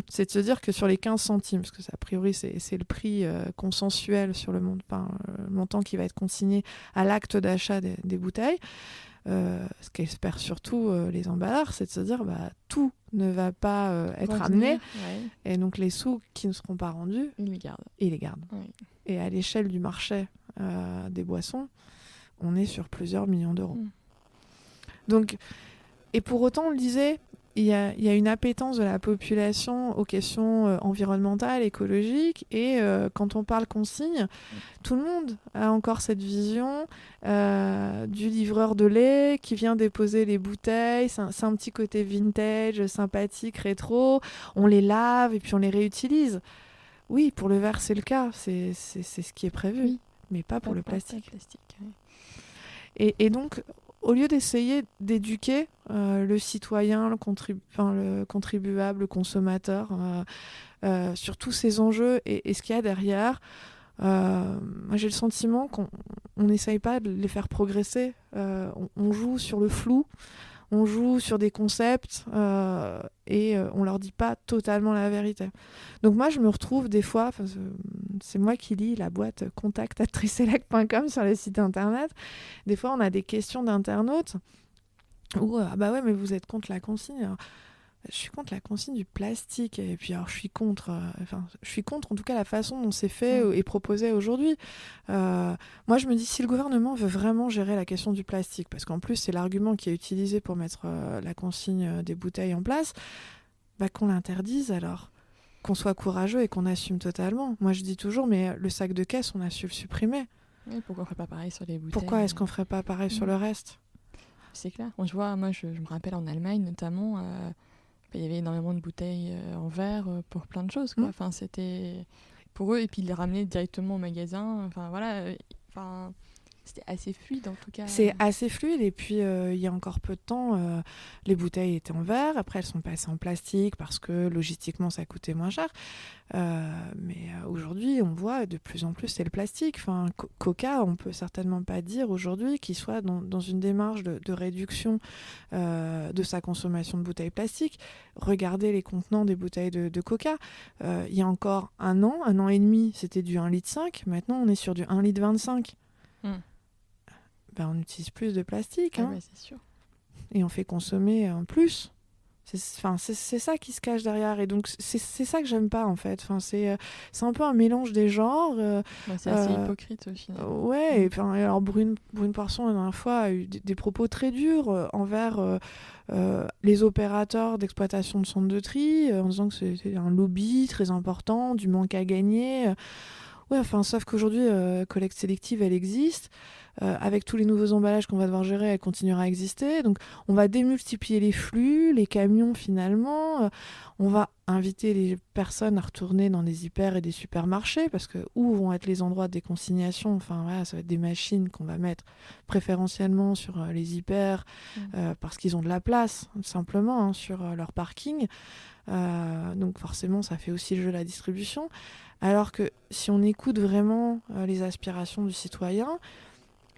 c'est de se dire que sur les 15 centimes, parce que a priori c'est le prix consensuel sur le montant qui va être consigné à l'acte d'achat des bouteilles, ce qu'espèrent surtout les emballeurs, c'est de se dire tout ne va pas être amené. Et donc les sous qui ne seront pas rendus, ils les gardent. Oui. Et à l'échelle du marché des boissons, on est sur plusieurs millions d'euros. Donc, et pour autant, on le disait, il y a une appétence de la population aux questions environnementales, écologiques, et quand on parle consigne, tout le monde a encore cette vision du livreur de lait qui vient déposer les bouteilles. C'est un petit côté vintage, sympathique, rétro. On les lave et puis on les réutilise. Oui, pour le verre, c'est le cas. C'est ce qui est prévu, mais pas pour le plastique. Et donc, au lieu d'essayer d'éduquer le citoyen, le contribuable, le consommateur sur tous ces enjeux et ce qu'il y a derrière, moi j'ai le sentiment qu'on n'essaye pas de les faire progresser. On joue sur le flou, on joue sur des concepts et on leur dit pas totalement la vérité. Donc moi je me retrouve des fois, c'est moi qui lis la boîte contact@triselec.com sur le site internet. Des fois on a des questions d'internautes où ouais mais vous êtes contre la consigne. Alors, je suis contre la consigne du plastique et puis alors je suis contre en tout cas la façon dont c'est fait et proposé aujourd'hui. Moi je me dis si le gouvernement veut vraiment gérer la question du plastique, parce qu'en plus c'est l'argument qui est utilisé pour mettre la consigne des bouteilles en place, qu'on l'interdise alors, qu'on soit courageux et qu'on assume totalement. Moi je dis toujours mais le sac de caisse on a su le supprimer. Oui, pourquoi on ferait pas pareil sur les bouteilles? Pourquoi est-ce qu'on ferait pas pareil sur le reste? C'est clair. Moi je me rappelle en Allemagne notamment. Il y avait énormément de bouteilles en verre pour plein de choses, quoi. Enfin, c'était pour eux, et puis ils les ramenaient directement au magasin. Enfin, voilà. C'était assez fluide, en tout cas. C'est assez fluide, et puis il y a encore peu de temps, les bouteilles étaient en verre. Après, elles sont passées en plastique parce que logistiquement, ça coûtait moins cher. Mais aujourd'hui, on voit de plus en plus, c'est le plastique. Enfin, Coca, on peut certainement pas dire aujourd'hui qu'il soit dans une démarche de réduction de sa consommation de bouteilles plastiques. Regardez les contenants des bouteilles de Coca. Il y a encore un an et demi, c'était du 1,5 litre. Maintenant, on est sur du 1,25 litre. On utilise plus de plastique. Ouais, c'est sûr. Et on fait consommer plus. C'est ça qui se cache derrière. Et donc, c'est ça que j'aime pas, en fait. C'est un peu un mélange des genres. C'est assez hypocrite, au final. Ouais, et alors Brune Poisson, la dernière fois, a eu des propos très durs envers les opérateurs d'exploitation de centres de tri, en disant que c'était un lobby très important, du manque à gagner. Sauf qu'aujourd'hui, collecte sélective, elle existe. Avec tous les nouveaux emballages qu'on va devoir gérer, elle continuera à exister. Donc, on va démultiplier les flux, les camions finalement. On va inviter les personnes à retourner dans des hyper et des supermarchés, parce que où vont être les endroits de déconsignation? Ça va être des machines qu'on va mettre préférentiellement sur les hyper, parce qu'ils ont de la place, simplement, sur leur parking. Donc forcément, ça fait aussi le jeu de la distribution. Alors que si on écoute vraiment les aspirations du citoyen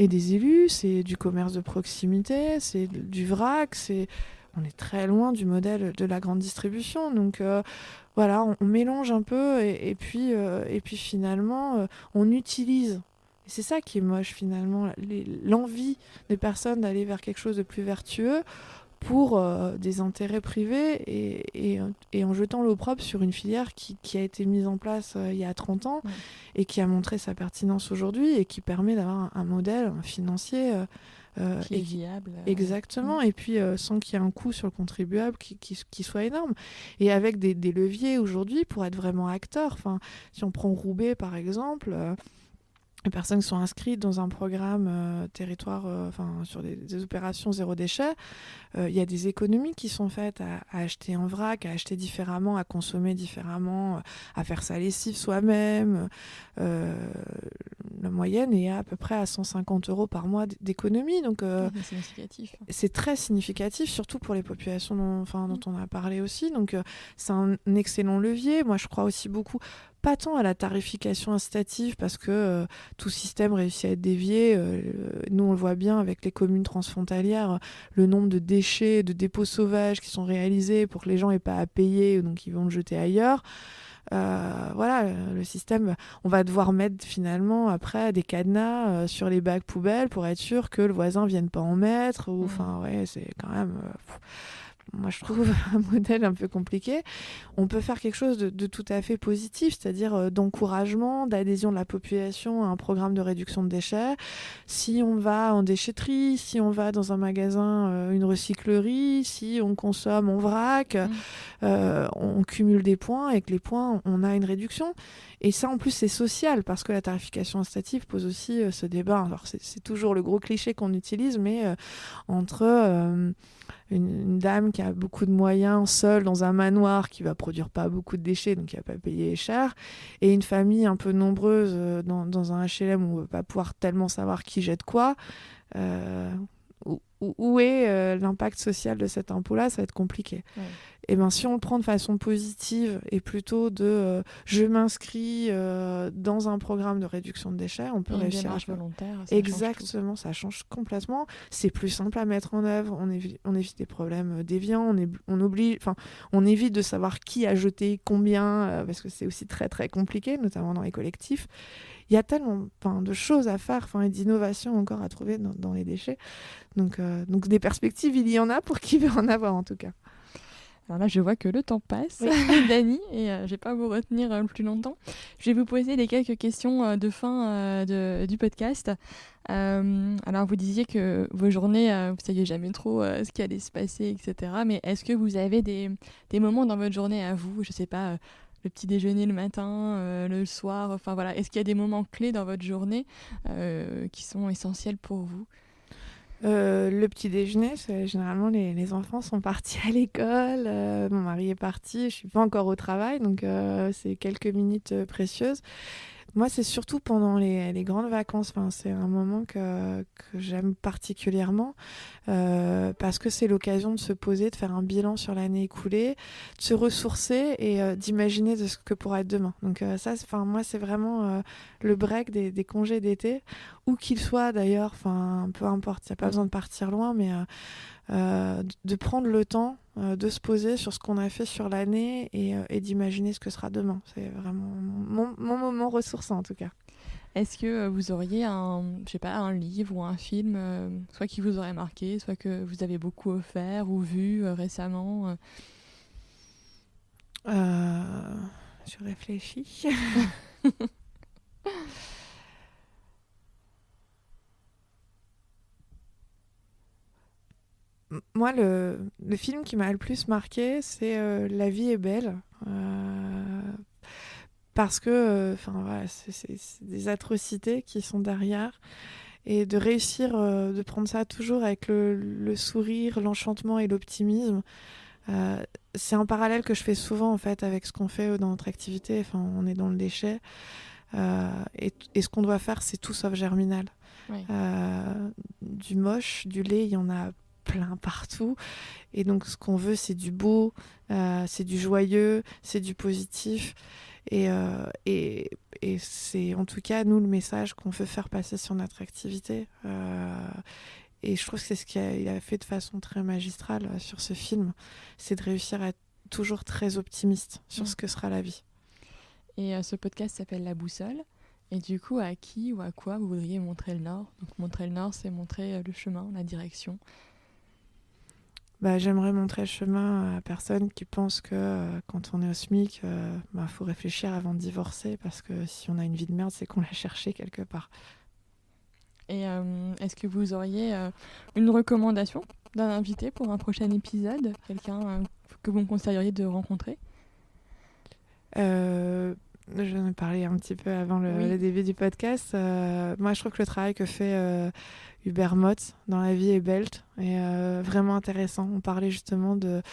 et des élus, c'est du commerce de proximité, c'est du vrac, on est très loin du modèle de la grande distribution. Donc on mélange un peu et puis finalement, on utilise. Et c'est ça qui est moche finalement, l'envie des personnes d'aller vers quelque chose de plus vertueux pour des intérêts privés et en jetant l'opprobre sur une filière qui a été mise en place il y a 30 ans et qui a montré sa pertinence aujourd'hui et qui permet d'avoir un modèle financier qui est viable. Exactement, et puis sans qu'il y ait un coût sur le contribuable qui soit énorme. Et avec des leviers aujourd'hui pour être vraiment acteur. Si on prend Roubaix par exemple... les personnes qui sont inscrites dans un programme territoire, sur des opérations zéro déchet, il y a des économies qui sont faites à acheter en vrac, à acheter différemment, à consommer différemment, à faire sa lessive soi-même. La moyenne est à peu près à 150 € par mois d'économie. Donc, c'est significatif. C'est très significatif, surtout pour les populations dont on a parlé aussi. Donc, c'est un excellent levier. Moi, je crois aussi beaucoup... Pas tant à la tarification incitative, parce que tout système réussit à être dévié. Nous, on le voit bien avec les communes transfrontalières, le nombre de déchets, de dépôts sauvages qui sont réalisés pour que les gens n'aient pas à payer, donc ils vont le jeter ailleurs. voilà, le système, on va devoir mettre finalement après des cadenas sur les bacs poubelles pour être sûr que le voisin vienne pas en mettre. Enfin, ouais, c'est quand même... moi, je trouve un modèle un peu compliqué. On peut faire quelque chose de tout à fait positif, c'est-à-dire d'encouragement, d'adhésion de la population à un programme de réduction de déchets. Si on va en déchetterie, si on va dans un magasin, une recyclerie, si on consomme en vrac, on cumule des points. Avec les points, on a une réduction. Et ça, en plus, c'est social, parce que la tarification incitative pose aussi ce débat. Alors, c'est toujours le gros cliché qu'on utilise, mais entre... une dame qui a beaucoup de moyens, seule dans un manoir, qui va produire pas beaucoup de déchets, donc qui va pas payer cher, et une famille un peu nombreuse dans un HLM où on va pas pouvoir tellement savoir qui jette quoi. Où est l'impact social de cet impôt-là? Ça va être compliqué. Ouais. Et ben, si on le prend de façon positive et plutôt de je m'inscris dans un programme de réduction de déchets, on peut réussir à faire volontaire. Exactement, ça change complètement. C'est plus simple à mettre en œuvre. On évite des problèmes déviants. On évite de savoir qui a jeté combien parce que c'est aussi très très compliqué, notamment dans les collectifs. Il y a tellement de choses à faire, et d'innovations encore à trouver dans les déchets. Donc des perspectives, il y en a pour qui veut en avoir en tout cas. Alors là, je vois que le temps passe, oui. Dani, et je ne vais pas vous retenir plus longtemps. Je vais vous poser les quelques questions de fin du podcast. Alors, vous disiez que vos journées, vous ne saviez jamais trop ce qui allait se passer, etc. Mais est-ce que vous avez des moments dans votre journée à vous, je ne sais pas, le petit déjeuner le matin, le soir, enfin voilà, est-ce qu'il y a des moments clés dans votre journée qui sont essentiels pour vous ? Le petit déjeuner, généralement les enfants sont partis à l'école, mon mari est parti, je suis pas encore au travail, donc c'est quelques minutes précieuses. Moi, c'est surtout pendant les grandes vacances. C'est un moment que j'aime particulièrement parce que c'est l'occasion de se poser, de faire un bilan sur l'année écoulée, de se ressourcer et d'imaginer de ce que pourra être demain. Donc moi, c'est vraiment le break des congés d'été, où qu'il soit d'ailleurs, peu importe, il n'y a pas besoin de partir loin, mais de prendre le temps de se poser sur ce qu'on a fait sur l'année et d'imaginer ce que sera demain. C'est vraiment mon moment ressourçant en tout cas. Est-ce que vous auriez un livre ou un film, soit qui vous aurait marqué, soit que vous avez beaucoup offert ou vu récemment Je réfléchis. Moi, le film qui m'a le plus marqué, c'est La vie est belle. Parce que c'est des atrocités qui sont derrière. Et de réussir de prendre ça toujours avec le sourire, l'enchantement et l'optimisme. C'est un parallèle que je fais souvent en fait, avec ce qu'on fait dans notre activité. On est dans le déchet. Et ce qu'on doit faire, c'est tout sauf germinal. Oui. Du moche, du laid, il y en a plein partout, et donc ce qu'on veut, c'est du beau, c'est du joyeux, c'est du positif, et c'est en tout cas nous le message qu'on veut faire passer sur notre activité, et je trouve que c'est ce qu'il a fait de façon très magistrale sur ce film, c'est de réussir à être toujours très optimiste sur ce que sera la vie. Et ce podcast s'appelle La Boussole. Et du coup, à qui ou à quoi vous voudriez montrer le Nord? Donc montrer le Nord, c'est montrer le chemin, la direction. J'aimerais montrer le chemin à personne qui pense que quand on est au SMIC, faut réfléchir avant de divorcer, parce que si on a une vie de merde, c'est qu'on l'a cherchée quelque part. Et est-ce que vous auriez une recommandation d'un invité pour un prochain épisode? Quelqu'un que vous me conseilleriez de rencontrer? Je en ai parlé un petit peu avant le début du podcast. Moi, je trouve que le travail que fait Hubert Mott dans La vie est belle est vraiment intéressant. On parlait justement de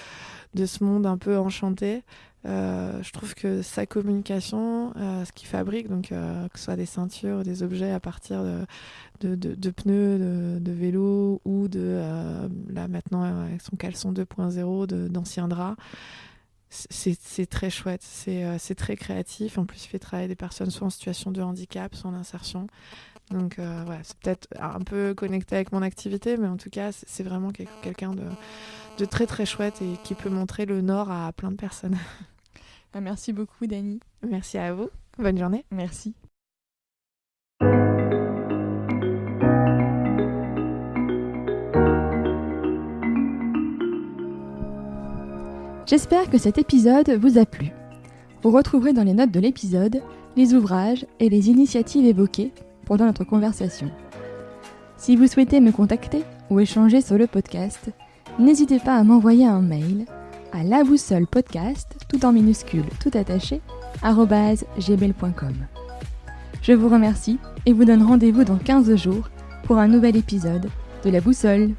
ce monde un peu enchanté. Je trouve que sa communication, ce qu'il fabrique, donc que ce soit des ceintures, des objets à partir de pneus, de vélos, ou là maintenant avec son caleçon 2.0 d'anciens draps, c'est très chouette, c'est très créatif. En plus, il fait travailler des personnes soit en situation de handicap, soit en insertion. Donc c'est peut-être un peu connecté avec mon activité, mais en tout cas, c'est vraiment quelqu'un de très très chouette et qui peut montrer le Nord à plein de personnes. Merci beaucoup, Dani. Merci à vous. Bonne journée. Merci. J'espère que cet épisode vous a plu. Vous retrouverez dans les notes de l'épisode les ouvrages et les initiatives évoquées pendant notre conversation. Si vous souhaitez me contacter ou échanger sur le podcast, n'hésitez pas à m'envoyer un mail à laboussolepodcast, tout en minuscules, tout attaché, @gmail.com. Je vous remercie et vous donne rendez-vous dans 15 jours pour un nouvel épisode de La Boussole.